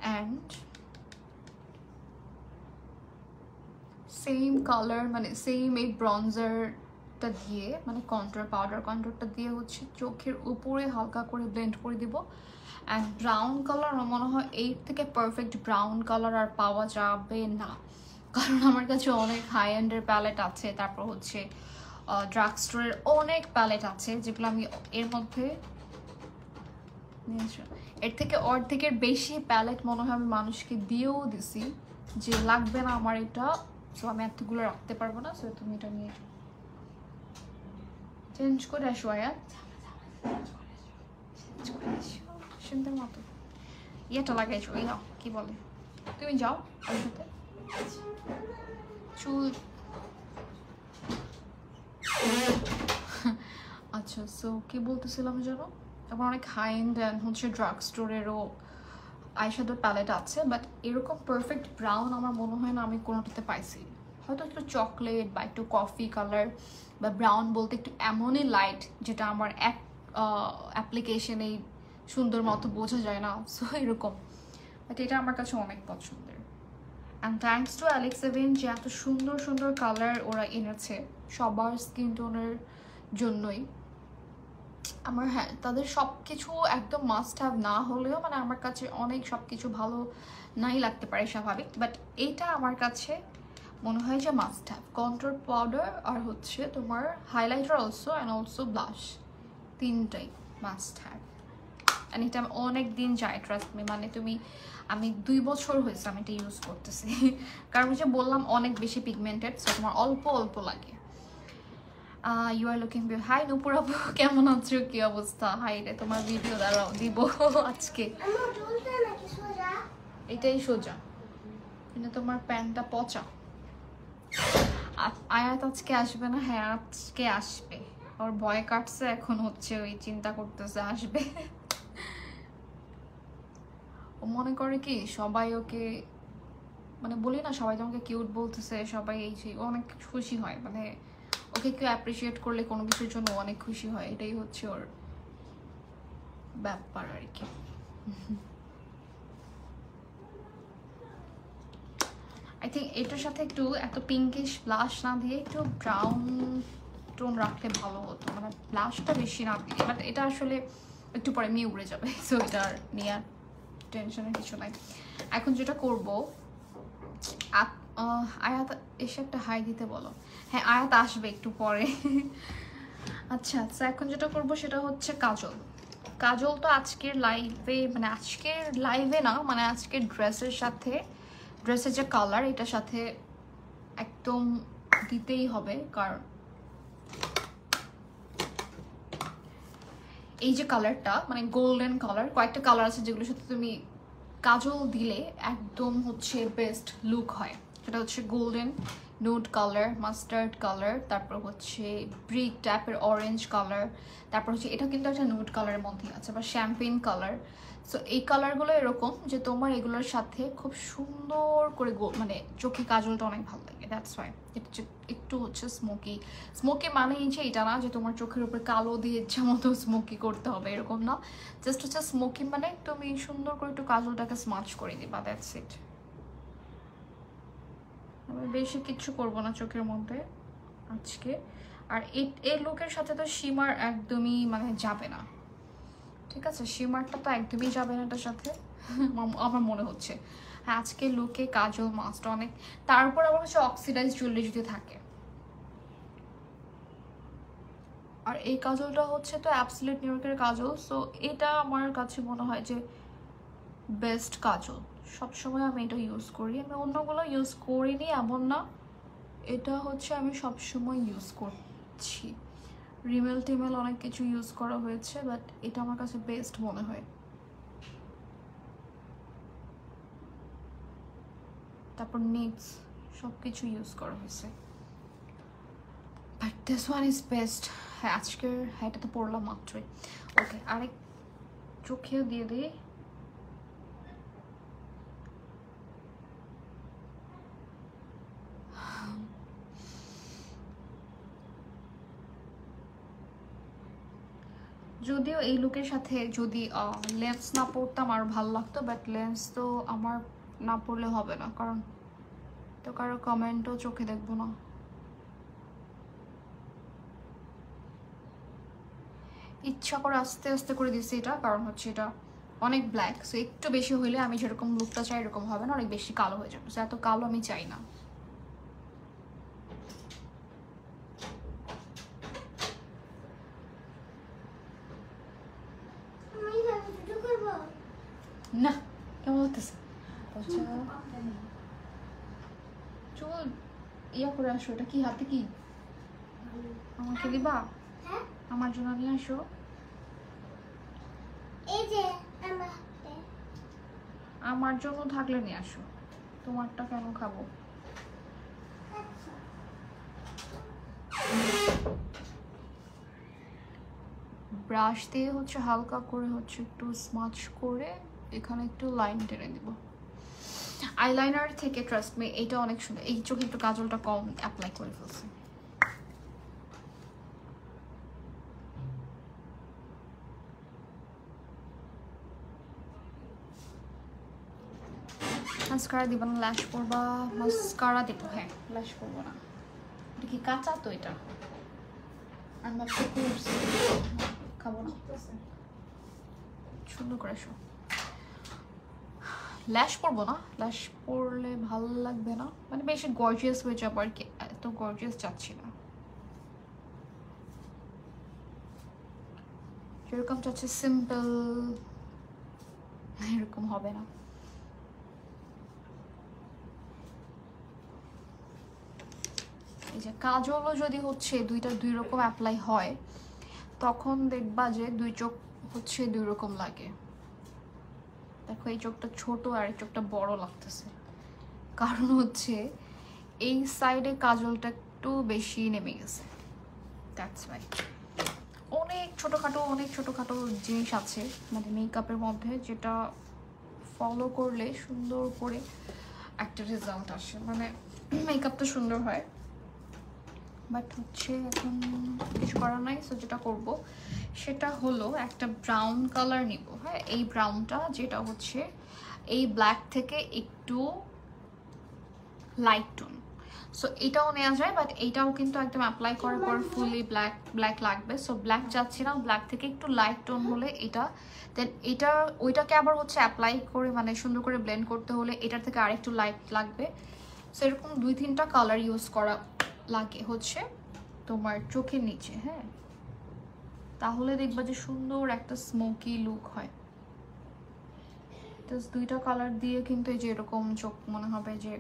অ্যান্ড সেম কালার মানে সেম এই ব্রঞ্জারটা দিয়ে মানে কন্ট্রোলটা দিয়ে হচ্ছে চোখের উপরে হালকা করে ব্লেন্ড করে দিব। অ্যান্ড ব্রাউন কালার আমার মনে হয় এর থেকে পারফেক্ট ব্রাউন কালার আর পাওয়া যাবে না, কারণ আমার কাছে অনেক হাই এন্ডের প্যালেট আছে, তারপর হচ্ছে ড্রাগ স্টোরের অনেক প্যালেট আছে যেগুলো আমি এর মধ্যে এর থেকে অর্ধেকের বেশি প্যালেট মনে হয় আমি মানুষকে দিয়েও দিছি যে লাগবে না আমার এটা, সো আমি এতগুলো রাখতে পারবো না, সো তুমি এটা নিয়ে চেঞ্জ করে আসো আয়াত, সুন্দর মতো ইয়েটা লাগাইছো। এই নাও কি বলে, তুমি যাও ওর সাথে চুল। আচ্ছা সো কি বলতেছিলাম জানো, আমার অনেক হাই এন্ড হচ্ছে ড্রাগ স্টোরেরও আইশ্যাডো প্যালেট আছে, বাট এরকম পারফেক্ট ব্রাউন আমার মনে হয় না আমি কোনোটাতে পাইছি। হয়তো একটু চকলেট বা একটু কফি কালার বা ব্রাউন বলতে একটু এমনই লাইট যেটা আমার এক অ্যাপ্লিকেশনেই সুন্দর মতো বোঝা যায় না, সো এরকম। বাট এটা আমার কাছে অনেক পছন্দের। অ্যান্ড থ্যাঙ্কস টু অ্যালেক্স7 যে এত সুন্দর সুন্দর কালার ওরা এনেছে সবার স্কিন টোনের জন্যই। আমার হ্যাঁ তাদের সব কিছু একদম মাস্ট হ্যাভ না হলেও মানে আমার কাছে অনেক সব কিছু ভালো নাই লাগতে পারে স্বাভাবিক, বাট এটা আমার কাছে মনে হয় যে মাস্ট হ্যাভ। কন্ট্রোল পাউডার আর হচ্ছে তোমার highlighter also and also blush, তিনটাই মাস্ট হ্যাভ। অ্যান্ড এটা আমি অনেক দিন যাই, ট্রাস্ট মি, মানে তুমি আমি 2 বছর হয়েছে আমি এটা ইউজ করতেছি, কারণ যে বললাম অনেক বেশি পিগমেন্টেড, সো তোমার অল্প অল্প লাগে। You are looking beau, hi Nupur আপু কেমন আছো, কি অবস্থা? হাই রে, তোমার ভিডিও দাঁড়াও দিব আজকে। এটাই সোজা, কিন্তু তোমার প্যান্টটা পচা। আয়াত আজকে আসবে না? হ্যাঁ আজকে আসবে, ওর ভয় কাটছে এখন, হচ্ছে ওই চিন্তা করতেছে আসবে। ও মনে করে কি সবাই ওকে মানে বলি না, সবাই তোমাকে কিউট বলতেছে, সবাই এই যে অনেক খুশি হয়, মানে ওকে কেউ অ্যাপ্রিসিয়েট করলে কোনো কিছুর জন্য অনেক খুশি হয়, এটাই হচ্ছে ওর ব্যাপার আর কি। আই থিঙ্ক এটার সাথে একটু এত পিঙ্কিশ ব্লাশ না দিয়ে একটু ব্রাউন টোন রাখলে ভালো হতো, মানে ব্লাশটা বেশি না দিয়ে, বাট এটা আসলে একটু পরে নিয়ে উড়ে যাবে, সো এটা নিয়ে আর টেনশনের কিছু নাই। এখন যেটা করবো, আয়াত এসে একটা হাই দিতে বলো। হ্যাঁ আয়াত আসবে একটু পরে। আচ্ছা আচ্ছা এখন যেটা করবো সেটা হচ্ছে কাজল। কাজল তো আজকের লাইভে মানে আজকের লাইভে না, মানে আজকের ড্রেসের সাথে, ড্রেসের যে কালার এটার সাথে একদম দিতেই হবে, কারণ এই যে কালারটা মানে গোল্ডেন কালার, কয়েকটা কালার আছে যেগুলোর সাথে তুমি কাজল দিলে একদম হচ্ছে বেস্ট লুক হয়। সেটা হচ্ছে golden, nude colour, mustard colour, তারপর হচ্ছে ব্রিক টাইপের অরেঞ্জ কালার, তারপর হচ্ছে এটা কিন্তু একটা নুড কালারের মধ্যে আছে, বা শ্যাম্পেন কালার। সো এই কালারগুলো এরকম যে তোমার এগুলোর সাথে খুব সুন্দর করে মানে চোখে কাজলটা অনেক ভালো লাগে, দ্যাটস ওয়াই। এটা একটু হচ্ছে স্মোকি, স্মোকি মানে এই যে এটা না যে তোমার চোখের উপরে কালো দিয়ে ইচ্ছা মতো স্মোকি করতে হবে এরকম না, জাস্ট হচ্ছে স্মোকি মানে তুমি সুন্দর করে একটু কাজলটাকে স্মাচ করে দিবা, দ্যাটস ইট। আমি বেশি কিচ্ছু করবো না চোখের মধ্যে আজকে। আর এই লুকের সাথে তো শিমার একদমই মানে যাবে না, ঠিক আছে? শিমারটা তো একদমই যাবে না এটার সাথে আমার মনে হচ্ছে। আজকে লুকে কাজল মাস্ট অনেক, তারপর আবার হচ্ছে অক্সিডাইজ জুয়েলারি যদি থাকে। আর এই কাজলটা হচ্ছে তো অ্যাবসলিউট নিউ ইয়র্কের কাজল, সো এটা আমার কাছে মনে হয় যে বেস্ট কাজল। সবসময় আমি এটা ইউজ করি, আমি অন্যগুলো ইউজ করিনি এমন না, এটা হচ্ছে আমি সবসময় ইউজ করছি। রিমেল টিমেল অনেক কিছু ইউজ করা হয়েছে, বাট এটা আমার কাছে বেস্ট মনে হয়। তারপর নিটস সব কিছু ইউজ করা হয়েছে, but this one is best. হ্যাঁ আজকের, হ্যাঁ এটা তো পড়লাম মাত্রই। ওকে, আরেক চোখেও দিয়ে দিই। যদিও এই লুকের সাথে যদি লেন্স না পরতাম আর ভালো লাগতো, বাট লেন্স তো আমার না পরলে হবে না, কারণ তো কারো কমেন্টও চোখে দেখবো না। ইচ্ছা করে আস্তে আস্তে করে দিচ্ছি এটা, কারণ হচ্ছে এটা অনেক ব্ল্যাক, সো একটু বেশি হইলে আমি যেরকম লুকটা চাই এরকম হবে না, অনেক বেশি কালো হয়ে যাবে, সো এত কালো আমি চাই না। না কেমন হতেছে চুল ইয়া করে আসো, এটা কি হাতে কি আমাকে দিবা? আমার জন্য নিয়ে আসো। আমার জন্য থাকলে নিয়ে আসো, তোমারটা কেন খাবো? ব্রাশ দিয়ে হচ্ছে হালকা করে হচ্ছে একটু স্মাচ করে এখানে একটু লাইন টেনে দিব। আইলাইনার থেকে ট্রাস্ট মি এটা অনেক সুন্দর। এই চোখে একটু কাজলটা কম অ্যাপ্লাই করে ফেলছি। মাস্কারা দিব না, ল্যাশ করবা? মাস্কারা দিব, হ্যাঁ ল্যাশ করবো না। এটা কি কাঁচা তো এটা, আর মাত্র করছি খাবো না, সুন্দর করে শো। ল্যাশ পরবো না, ল্যাশ পরলে ভালো লাগবে না, মানে বেশি গর্জিয়াস হয়ে যাবো আর কি, এত গর্জিয়াস চাচ্ছি না। যেরকম চাচ্ছে সিম্পল এরকম হবে না। এই যে কাজলও যদি হচ্ছে দুইটা দুই রকম অ্যাপ্লাই হয়, তখন দেখবা যে দুই চোখ হচ্ছে দুই রকম লাগে। দেখো এই চোখটা ছোট আর এই চোখটা বড় লাগতেছে, কারণ হচ্ছে এই সাইডে কাজলটা একটু বেশি নেমে গেছে, দ্যাটস ওয়াই। অনেক ছোটোখাটো জিনিস আছে মানে মেকআপের মধ্যে, যেটা ফলো করলে সুন্দর করে একটা রেজাল্ট আসে, মানে মেকআপটা সুন্দর হয়। বাট হচ্ছে এখন কিছু করার নাই, সো যেটা করব সেটা হলো একটা ব্রাউন কালার নিব। হ্যাঁ এই ব্রাউনটা যেটা হচ্ছে এই ব্ল্যাক থেকে একটু লাইট টোন, সো এটাও নেওয়া যায়, বাট এইটাও কিন্তু একদম অ্যাপ্লাই করার পর ফুলি ব্ল্যাক লাগবে, সো ব্ল্যাক যাচ্ছে না, ব্ল্যাক থেকে একটু লাইট টোন হলে এটা, দেন এটা ওইটাকে আবার হচ্ছে অ্যাপ্লাই করে মানে সুন্দর করে ব্লেন্ড করতে হলে এটার থেকে আরেকটু লাইট লাগবে। সো এরকম 2-3টা কালার ইউজ করা লাগে হচ্ছে তোমার চোখের নিচে, হ্যাঁ তাহলে দেখবা যে সুন্দর একটা স্মোকি লুক হয়। তো 2টা কালার দিয়ে কিন্তু এই যে এরকম চোখ মনে হবে যে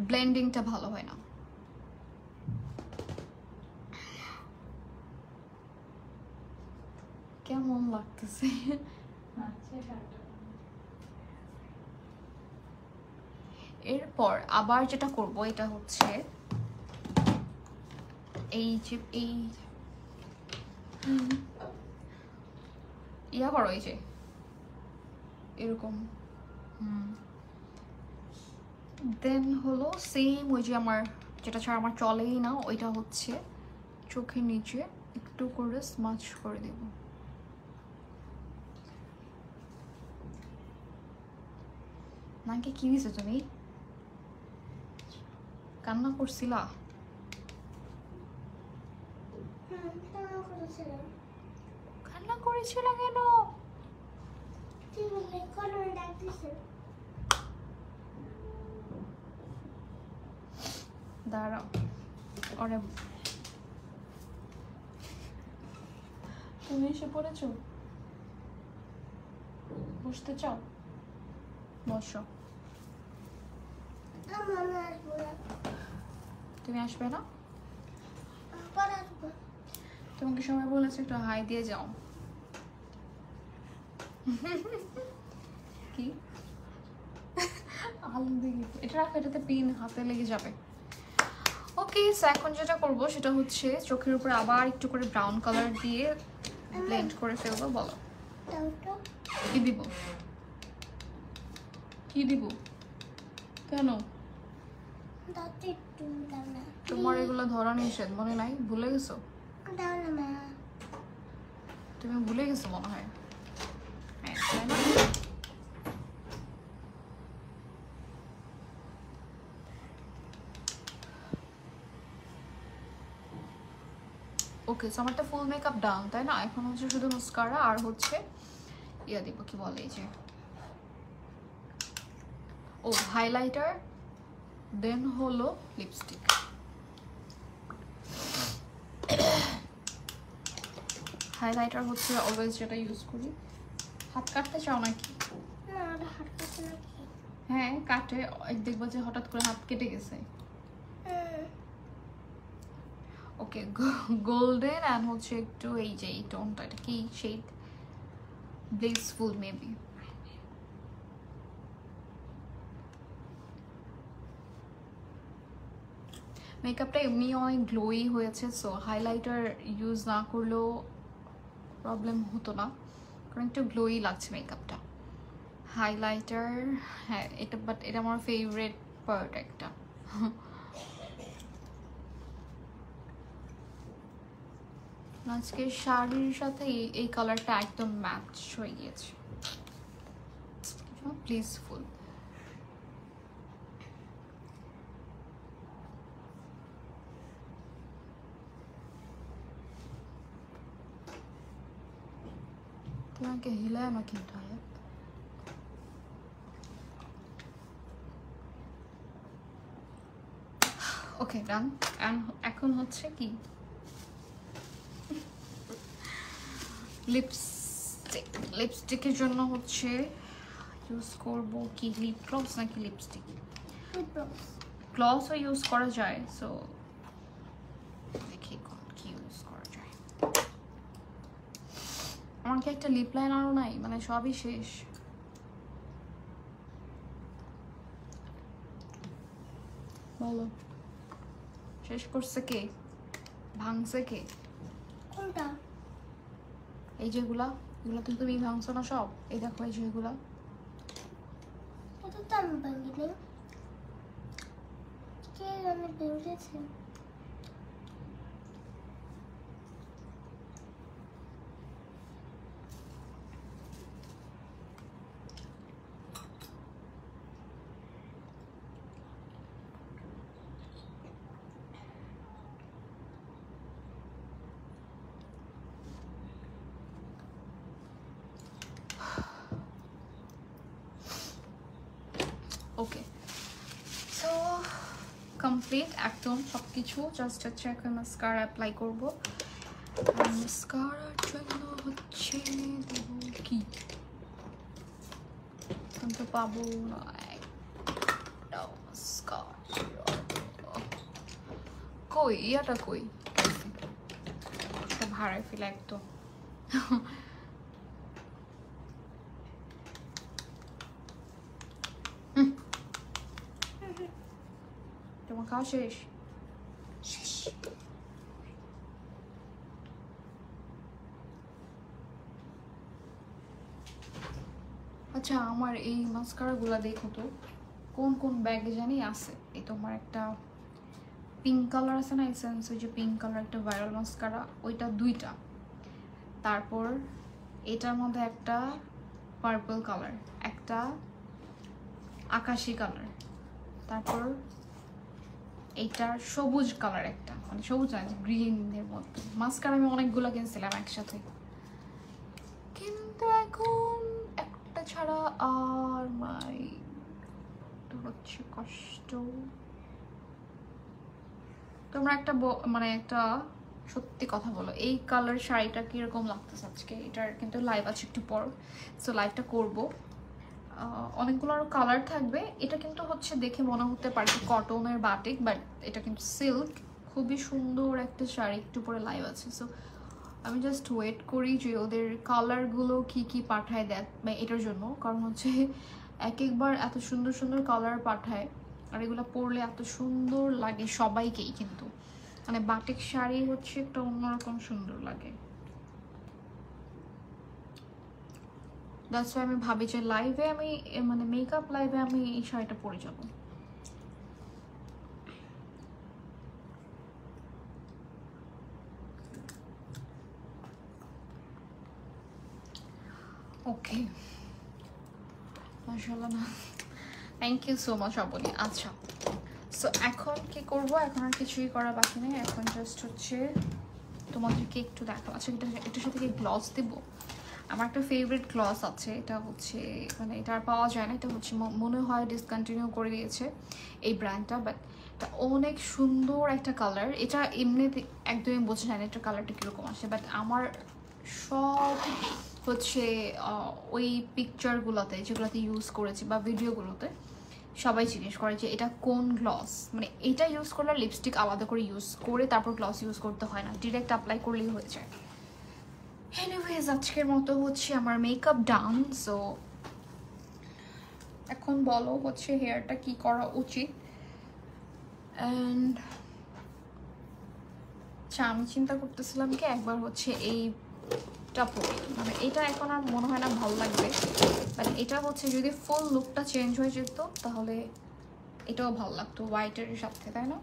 ব্লেন্ডিংটা ভালো হয় না। কেমন লাগতেছে? এরপর আবার যেটা করব এটা হচ্ছে এই যে এই ইয়া করো, এই যে এরকম দেন হলো সেম ওই যে আমার যেটা ছাড়া আমার চলেই না, ওইটা হচ্ছে চোখের নিচে একটু করে স্মাচ করে দেব। নাকি কি দিছো তুমি? কান্না করছিলা? কান্না করেছিল কেন? দাঁড়াও ওরে তুমি এসে পড়েছো বসতে চাও বসো তুমি আসবে না তোমাকে সবাই বলেছে একটু হাই দিয়ে যাও কি আলু দিয়ে এটা রাখো এটাতে পিন হাতে লেগে যাবে ওকে সো এখন যেটা করব সেটা হচ্ছে চোখের উপর আবার একটু করে ব্রাউন কালার দিয়ে ব্লেন্ড করে ফেলবো বলো কি দিব কি দিব কেন তোমার এগুলো ধরা নিষেধ মনে নাই ভুলে গেছো তুমি ভুলে গেছো মনে হয় হ্যাঁ তাই না ওকে সো আমারটা ফুল মেকআপ ডান তাই না এখন হচ্ছে শুধু মাস্কারা আর হচ্ছে ইয়া দিব কি বলে এই যে ও হাইলাইটার দেন হলো লিপস্টিক হাইলাইটার হচ্ছে অলওয়েজ যেটা ইউজ করি হাত কাটতে চাও নাকি হ্যাঁ কাটে দেখবো যে হঠাৎ করে হাত কেটে গেছে ওকে গোল্ডেন অ্যান্ড হচ্ছে একটু এই যে এই টোনটা এটা কি শেড ব্লিসফুল মেবি মেকআপটা এমনি অনেক গ্লোই হয়েছে সো হাইলাইটার ইউজ না করলেও প্রবলেম হতো না কারণ একটু গ্লোই লাগছে মেকআপটা হাইলাইটার হ্যাঁ এটা বাট এটা আমার ফেভারিট পার্ট একটা আজকে শাড়ির সাথে এই কালারটা একদম ম্যাচ হয়ে গিয়েছে ব্লিসফুল তোমাকে হিলায় আমাকে উঠায় ওকে ডান এখন হচ্ছে কি লিপস্টিকের জন্য হচ্ছে ইউজ করব কি লিপ গ্লস নাকি লিপস্টিক গ্লসও ইউজ করা যায় সো দেখি কি ইউজ করা যায় আমার কি একটা লিপ লাইনারও নাই মানে সবই শেষ বলো শেষ করছে কে ভাঙছে কে কোনটা এই যেগুলা এগুলো তো তুমি ভাঙছো না সব এই দেখো এই যেগুলা এটা তো আমি ভাঙিনি কে জানে ভেঙেছে ওকে সো কমপ্লিট একদম সব কিছু জাস্ট হচ্ছে এখন মাস্কারা অ্যাপ্লাই করবো মাস্কারার জন্য হচ্ছে কি এখন তো পাবো না কই ইয়াটা কই ভাড়ায় ফেলে একদম তোমার খাওয়া শেষ আচ্ছা আমার এই মাস্কারাগুলো দেখো তো কোন কোন ব্যাগে জানি আছে এই তোমার একটা পিঙ্ক কালার আছে না এসেন্স ওই যে পিঙ্ক কালার একটা ভাইরাল মাস্কারা ওইটা দুইটা তারপর এটার মধ্যে একটা পার্পল কালার একটা আকাশি কালার তারপর এইটার সবুজ কালার একটা মানে সবুজ না গ্রিনের মধ্যে মাস্কারা আমি অনেকগুলো কিনছিলাম একসাথে কিন্তু এখন একটা ছাড়া আর মাই হচ্ছে কষ্ট তোমরা একটা মানে একটা সত্যি কথা বলো, এই কালার শাড়িটা কিরকম লাগতেছে আজকে? এটার কিন্তু লাইভ আছে একটু পর, সো লাইভটা করবো। অনেকগুলো আরও কালার থাকবে। এটা কিন্তু হচ্ছে দেখে মনে হতে পারে কটনের বাটিক, বাট এটা কিন্তু সিল্ক। খুবই সুন্দর একটা শাড়ি, একটু পরে লাইভ আছে। সো আমি জাস্ট ওয়েট করি যে ওদের কালারগুলো কি কি পাঠায় দেয় এটার জন্য, কারণ হচ্ছে এক একবার এত সুন্দর সুন্দর কালার পাঠায়, আর এগুলো পরলে এত সুন্দর লাগে সবাইকেই। কিন্তু মানে বাটিক শাড়ি হচ্ছে একটা অন্যরকম সুন্দর লাগে। দ্যাটস ওয়াই আমি ভাবি যে লাইভে আমি মানে মেকআপ লাইভে আমি এই শাড়িটা পরে যাব। ওকে, মাশাআল্লাহ না, থ্যাংক ইউ সো মাচ আপনি। আচ্ছা, সো এখন কি করব? এখন আর কিছুই করা বাকি নেই। এখন জাস্ট হচ্ছে তোমাদেরকে একটু দেখো। আচ্ছা, এটার সাথে কি গ্লস দেবো? আমার একটা ফেভারিট গ্লস আছে, এটা হচ্ছে মানে এটা আর পাওয়া যায় না। এটা হচ্ছে মনে হয় ডিসকন্টিনিউ করে দিয়েছে এই ব্র্যান্ডটা, বাট এটা অনেক সুন্দর একটা কালার। এটা এমনিতে একদমই বোঝা যায় না এটার কালারটা কীরকম আসে, বাট আমার সব হচ্ছে ওই পিকচারগুলোতে যেগুলোতে ইউজ করেছি বা ভিডিওগুলোতে সবাই জিজ্ঞেস করে যে এটা কোন গ্লস। মানে এটা ইউজ করলে লিপস্টিক আলাদা করে ইউজ করে তারপর গ্লস ইউজ করতে হয় না, ডিরেক্ট অ্যাপ্লাই করলেই হয়ে যায়। এনিওয়েজ, আজকের মতো হচ্ছে আমার মেকআপ ডান। সো এখন বলো হচ্ছে হেয়ারটা কি করা উচিত। অ্যান্ড আচ্ছা, আমি চিন্তা করতেছিলাম কি একবার হচ্ছে এইটা পরি, মানে এটা এখন আর মনে হয় না ভালো লাগবে, মানে এটা হচ্ছে যদি ফুল লুকটা চেঞ্জ হয়ে যেত তাহলে এটাও ভালো লাগতো হোয়াইটের সাথে, তাই না?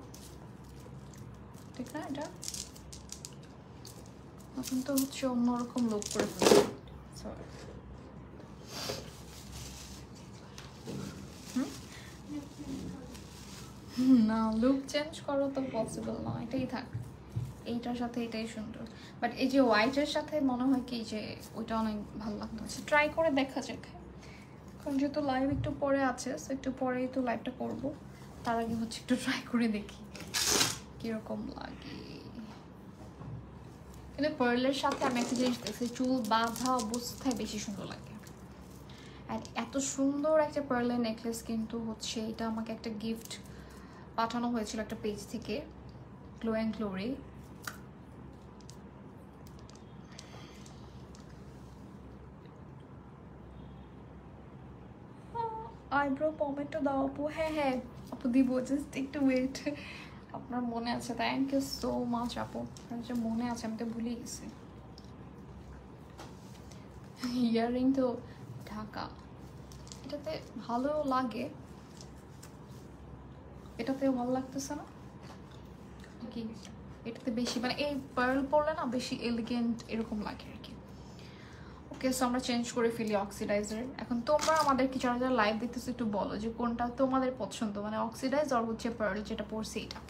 ঠিক না? এটা এখন তো হচ্ছে অন্যরকম লুক করে ফেলছে। না, লুক চেঞ্জ করো তো পসিবল না, এটাই থাক। এইটার সাথে এটাই সুন্দর, বাট এই যে হোয়াইটের সাথে মনে হয় কি যে ওইটা অনেক ভালো লাগতো। ট্রাই করে দেখা যাক। কারণ যেহেতু লাইভ একটু পরে আছে, সো একটু পরেই তো লাইভটা করবো, তার আগে হচ্ছে একটু ট্রাই করে দেখি কীরকম লাগে। কিন্তু পার্লের সাথে আমি একটা জিনিস দেখছি, চুল বাঁধা অবস্থায় বেশি সুন্দর লাগে। আর এত সুন্দর একটা পার্লের নেকলেস কিন্তু হচ্ছে এটা আমাকে একটা গিফট পাঠানো হয়েছিল একটা পেজ থেকে, গ্লো অ্যান্ড গ্লোরি। আইব্রো পমেটো দাও আপু। হ্যাঁ হ্যাঁ আপু দিব, জাস্ট একটু ওয়েট। আপনার মনে আছে, থ্যাংক ইউ সো মাচ আপু। যে মনে আছে, আমি তো ভুলে গেছি। ইয়াররিং তো ঢাকা, এটাতে ভালো লাগে, এটাতেও ভালো লাগতেছে না কি? এটাতে বেশি মানে এই পার্ল পরলে না বেশি এলিগেন্ট এরকম লাগে আর কি। ওকে, সো আমরা চেঞ্জ করে ফেলি অক্সিডাইজার। এখন তোমরা আমাদেরকে যারা যারা লাইভ দেখতেছো একটু বলো যে কোনটা তোমাদের পছন্দ, মানে অক্সিডাইজ আর হচ্ছে পার্ল যেটা পরছি এটা।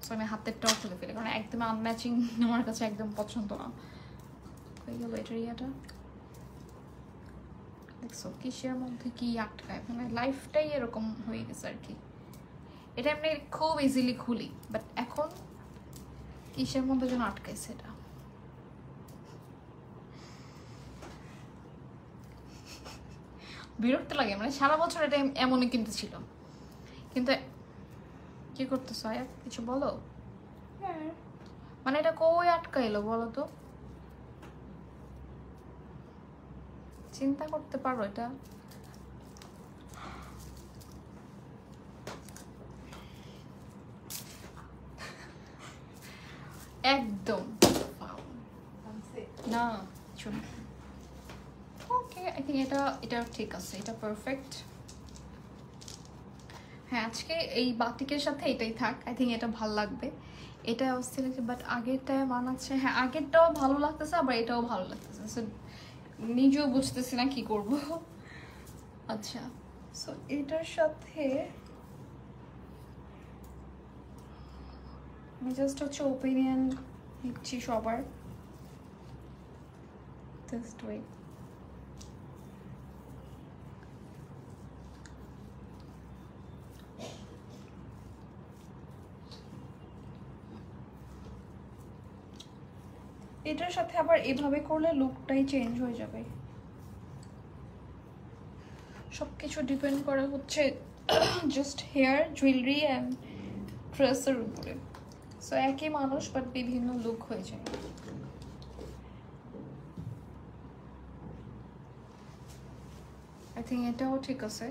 সো আমি হাতেরটাও খুলে ফেলি, কারণ একদম আনম্যাচিং আমার কাছে একদম পছন্দ না। হয়ে গেল এটার ইয়াটা। দেখছো কিসের মধ্যে কি আটকায়, মানে লাইফটাই এরকম হয়ে গেছে আর কি। এটা এমনি খুব ইজিলি খুলি, বাট এখন কিসের মধ্যে যেন আটকাইছে এটা। বিরক্ত লাগে, মানে সারা বছর এটা এমনই কিন্তু ছিল। কিন্তু কি করতেছো আয়া, কিছু বলো। মানে এটা কই আটকাইলো বলো তো, চিন্তা করতে পারো এটা। একদম না শুন। ওকে, আই থিঙ্ক এটা ঠিক আছে, এটা পারফেক্ট। হ্যাঁ, আজকে এই বাটিকের সাথে এটাই থাক, আই থিঙ্ক এটা ভালো লাগবে। এটা অস্থির লাগছে, বাট আগেরটায় মানাচ্ছে। হ্যাঁ, আগেরটাও ভালো লাগতেছে, আবার এটাও ভালো লাগতেছে। সো নিজেও বুঝতেছি না কি করব। আচ্ছা, সো এটার সাথে আমি জাস্ট হচ্ছে ওপিনিয়ন নিচ্ছি সবার। Just wait. এটার সাথে আবার এভাবে করলে লুকটাই চেঞ্জ হয়ে যাবে। সবকিছু ডিপেন্ড করে হচ্ছে জাস্ট হেয়ার, জুয়েলারি অ্যান্ড ড্রেসের উপরে। সো একই মানুষ বাট বিভিন্ন লুক হয়ে যায়। আই থিঙ্ক এটাও ঠিক আছে,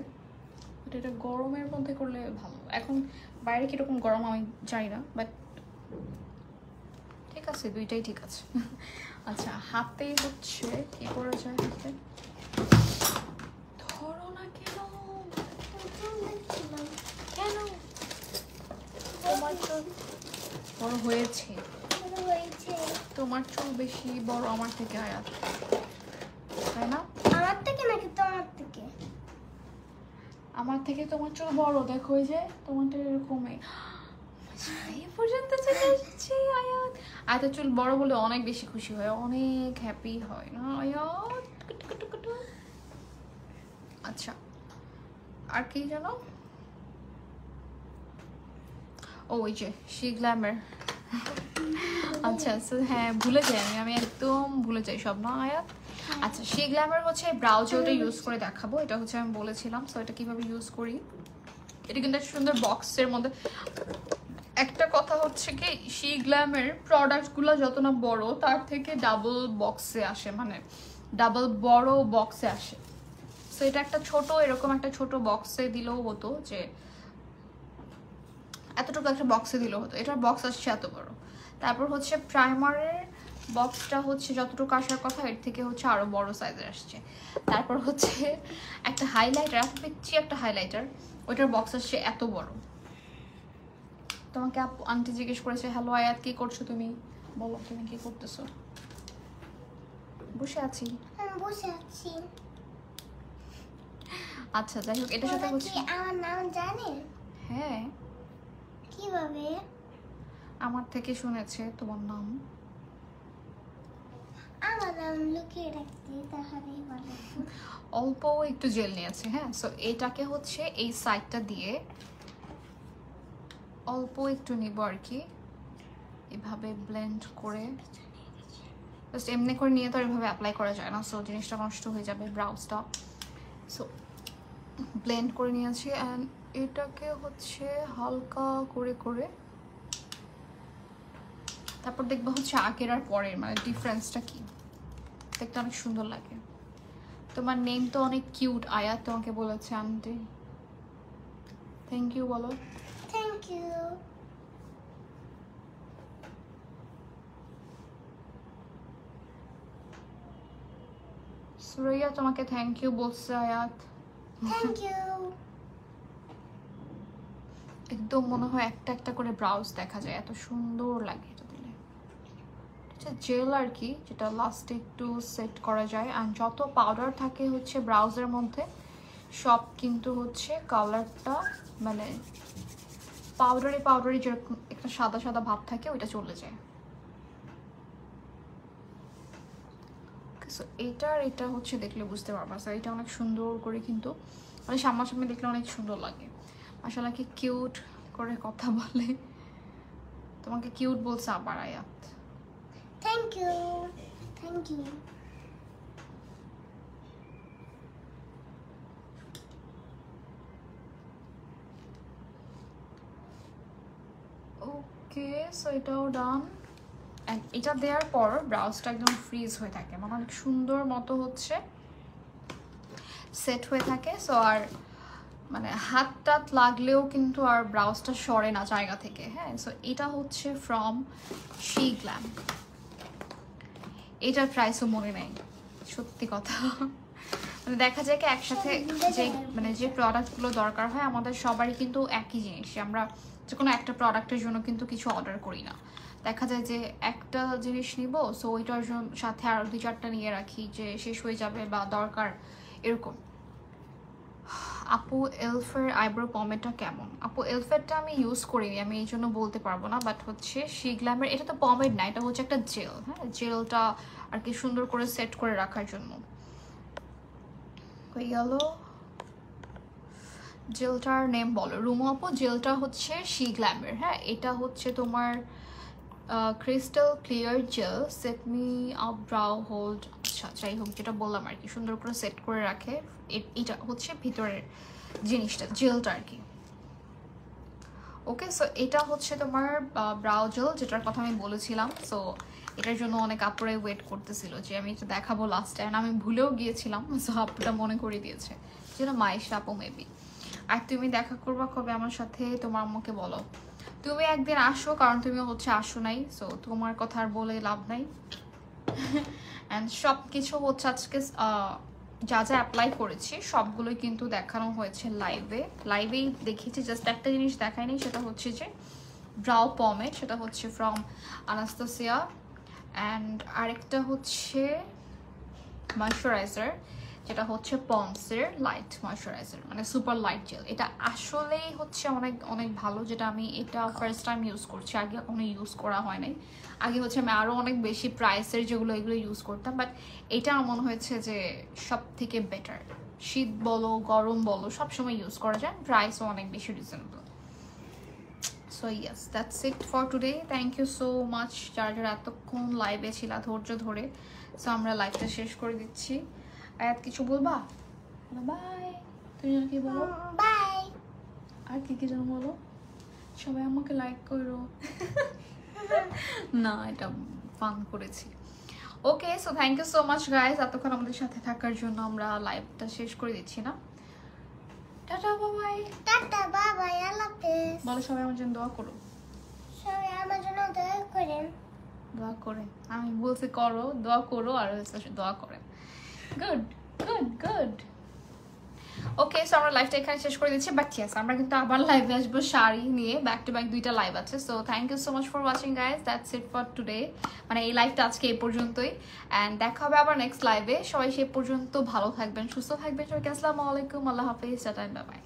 বাট এটা গরমের মধ্যে করলে ভালো। এখন বাইরে কীরকম গরম আমি জানি না, বাট ঠিক আছে, দুইটাই ঠিক আছে। আচ্ছা, হাতে হচ্ছে কি করা যায়? হাতে ধরো না কেন, কেন? তোমার চুল বড় হয়েছে, তোমার চুল বেশি বড় আমার থেকে আয়াত, তাই না? আমার থেকে নাকি তোমার থেকে? আমার থেকে তোমার চুল বড়, দেখো এই যে তোমারটা এরকমই এই পর্যন্ত চলে এসেছে আয়াত। আয়াতের চুল বড় বলে অনেক বেশি খুশি হয়, অনেক হ্যাপি হয় না আয়াত? আচ্ছা, আর কি জানো? ও ওই যে শি গ্ল্যামার। আচ্ছা, হ্যাঁ ভুলে যাই আমি একদম ভুলে যাই সব না আয়াত। আচ্ছা, শি গ্ল্যামার হচ্ছে ব্রাউ জেলটা ইউজ করে দেখাবো, এটা হচ্ছে আমি বলেছিলাম। সো এটা কিভাবে ইউজ করি, এটা কিন্তু একটা সুন্দর বক্সের মধ্যে। একটা কথা হচ্ছে কি, শি গ্ল্যামের প্রোডাক্টগুলো যত না বড় তার থেকে ডাবল বক্সে আসে, মানে ডাবল বড় বক্সে আসে। সো এটা একটা ছোট, এরকম একটা ছোট বক্সে দিলেও হতো, যে এতটুকু একটা বক্সে দিলেও হতো। এটার বক্স আসছে এত বড়। তারপর হচ্ছে প্রাইমারের বক্সটা হচ্ছে যতটুকু আসার কথা এর থেকে হচ্ছে আরো বড় সাইজের আসছে। তারপর হচ্ছে একটা হাইলাইটার, এত পিচ্ছি একটা হাইলাইটার, ওইটার বক্স আসছে এত বড়। তোমাকে আন্টি জিজ্ঞেস করেছে, হ্যালো আয়াত কি করছো তুমি? বলো তুমি কি করতেছো? বসে আছি। আমি বসে আছি। আচ্ছা, যাই হোক, এটার সাথে হচ্ছে আমার নাম জানে? হ্যাঁ। কিভাবে? আমার থেকে শুনেছে তোমার নাম। আমার নাম লুকিয়ে রাখতে তাহলেই বলে। অল্প একটু জেল নিয়েছে, হ্যাঁ। সো এটাকে হচ্ছে এই সাইডটা দিয়ে অল্প একটু নিব আর কি, এভাবে ব্লেন্ড করে। জাস্ট এমনি করে নিয়ে তো এভাবে অ্যাপ্লাই করা যায় না, সো জিনিসটা নষ্ট হয়ে যাবে ব্রাউজটা। সো ব্লেন্ড করে নিয়েছি অ্যান্ড এটাকে হচ্ছে হালকা করে করে তারপর দেখবো হচ্ছে আগের আর পরের মানে ডিফারেন্সটা কি। দেখতে অনেক সুন্দর লাগে। তোমার নেম তো অনেক কিউট আয়াত, তোমাকে বলেছে আন্টি। থ্যাংক ইউ বলো। Thank you. সুরাইয়া তোমাকে থ্যাংক ইউ বলছে আয়াত। Thank you. একদম মনে হয় একটা একটা করে ব্রাউজ দেখা যায়, এত সুন্দর লাগে এটা দিলে। এটা জেল আর কি, যেটা লাস্টে একটু সেট করা যায়। আর যত পাউডার থাকে হচ্ছে ব্রাউজের মধ্যে সব কিন্তু হচ্ছে কালারটা মানে পাউডারি যেরকম একটা সাদা সাদা ভাব থাকে ওইটা চলে যায়। সো এটা হচ্ছে দেখলে বুঝতে পারবা। সো এটা অনেক সুন্দর করে কিন্তু মানে সামনাসামনি দেখলে অনেক সুন্দর লাগে। আসলে কি কিউট করে কথা বলে। তোমাকে কিউট বলছে আবার Ayat. Thank you. Thank you. Okay, so এটাও ডান। অ্যান্ড এটা দেওয়ার পর ব্রাউজটা একদম ফ্রিজ হয়ে থাকে, মানে অনেক সুন্দর মতো হচ্ছে সেট হয়ে থাকে। সো আর মানে হাত টাত লাগলেও কিন্তু আর ব্রাউজটা সরে না জায়গা থেকে, হ্যাঁ। সো এটা হচ্ছে ফ্রম শি গ্ল্যাম। এটার প্রাইসও মনে নেই, সত্যি কথা। মানে দেখা যায় কি একসাথে যে মানে যে প্রোডাক্টগুলো দরকার হয় আমাদের সবারই কিন্তু একই জিনিস, আমরা যে কোনো একটা প্রোডাক্টের জন্য কিন্তু কিছু অর্ডার করি না। দেখা যায় যে একটা জিনিস নিব, সো ওইটার সাথে আরও 2-4টা নিয়ে রাখি যে শেষ হয়ে যাবে বা দরকার এরকম। আপু এলফের আইব্রো পমেটটা কেমন? আপু এলফেরটা আমি ইউজ করিনি, আমি এই জন্য বলতে পারবো না। বাট হচ্ছে শি গ্ল্যামের এটা তো পমেড না, এটা হচ্ছে একটা জেল, হ্যাঁ। জেলটা আর কি সুন্দর করে সেট করে রাখার জন্য। হয়ে গেল। জেলটার নেম বলো রুমু আপু। জেলটা হচ্ছে শি গ্ল্যামের, হ্যাঁ। এটা হচ্ছে তোমার crystal clear gel set me up brow hold. আচ্ছা যাই হোক, যেটা বললাম আর কি, সুন্দর করে সেট করে রাখে। এটা হচ্ছে ভিতরের জিনিসটা, জেলটা আর কি। ওকে, সো এটা হচ্ছে তোমার ব্রাউ জেল, যেটার কথা আমি বলেছিলাম। সো এটার জন্য অনেক আপুরাই ওয়েট করতেছিল যে আমি এটা দেখাবো লাস্ট টাইম, আমি ভুলেও গিয়েছিলাম। সো আপুটা মনে করে দিয়েছে, যেটা মাইশা আপু মেবি। আর তুমি দেখা করবা কবে আমার সাথে, তোমার আম্মুকে বলো। তুমি একদিন আসো, কারণ তুমি হচ্ছে আসো নাই, সো তোমার কথা আর বলে লাভ নাই। অ্যান্ড সব কিছু হচ্ছে আজকে যা যা অ্যাপ্লাই করেছি সবগুলোই কিন্তু দেখানো হয়েছে লাইভেই দেখিয়েছি। জাস্ট একটা জিনিস দেখায়নি, সেটা হচ্ছে যে ব্রাউ পমেড, সেটা হচ্ছে ফ্রম আনাস্তাসিয়া। অ্যান্ড আরেকটা হচ্ছে ময়শ্চারাইজার, যেটা হচ্ছে পন্ডসের লাইট ময়শ্চারাইজার, মানে সুপার লাইট জেল। এটা আসলেই হচ্ছে অনেক অনেক ভালো, যেটা আমি এটা ফার্স্ট টাইম ইউজ করছি, আগে কখনো ইউজ করা হয় নাই। আগে হচ্ছে আমি আরও অনেক বেশি প্রাইসের যেগুলো এগুলো ইউজ করতাম, বাট এটা আমার মনে হয়েছে যে সব থেকে বেটার। শীত বলো গরম বলো সবসময় ইউজ করা যায়, প্রাইসও অনেক বেশি reasonable. So yes, that's it for today. Thank you so much যারা যারা এতক্ষণ লাইভে ছিল ধৈর্য ধরে। সো আমরা লাইভটা শেষ করে দিচ্ছি। আয়াত কিছু বলবা? বাই। তুমি যেন কি বলো? বাই। আর কি কি যেন বলো? সবাই আমাকে লাইক করো। না, এটা ফান করেছি। Okay, so thank you so much guys এতক্ষণ আমাদের সাথে থাকার জন্য। আমরা লাইভটা শেষ করে দিচ্ছি না? টাটা বাবাই। টাটা বাবাই, আল্লাহ হাফেজ। বলো সবাই আমার জন্য দোয়া করো। সবাই আমার জন্য দয়া করেন। দোয়া করে, আমি বলছি করো, দোয়া করো আর দোয়া করেন। Good good good. Okay, so আমরা লাইভটা এখানে শেষ করে দিচ্ছি, বাট ইয়েস আমরা কিন্তু আবার লাইভে আসবো শাড়ি নিয়ে, ব্যাক টু ব্যাক 2টা লাইভ আছে। So thank you so much for watching guys, that's it for today. মানে এই লাইভটা আজকে এই পর্যন্তই, অ্যান্ড দেখা হবে আবার নেক্সট লাইভে। সবাই সে পর্যন্ত ভালো থাকবেন, সুস্থ থাকবেন। সবাইকে আসসালামু আলাইকুম, আল্লাহ হাফিজ, টাটা, বাই বাই।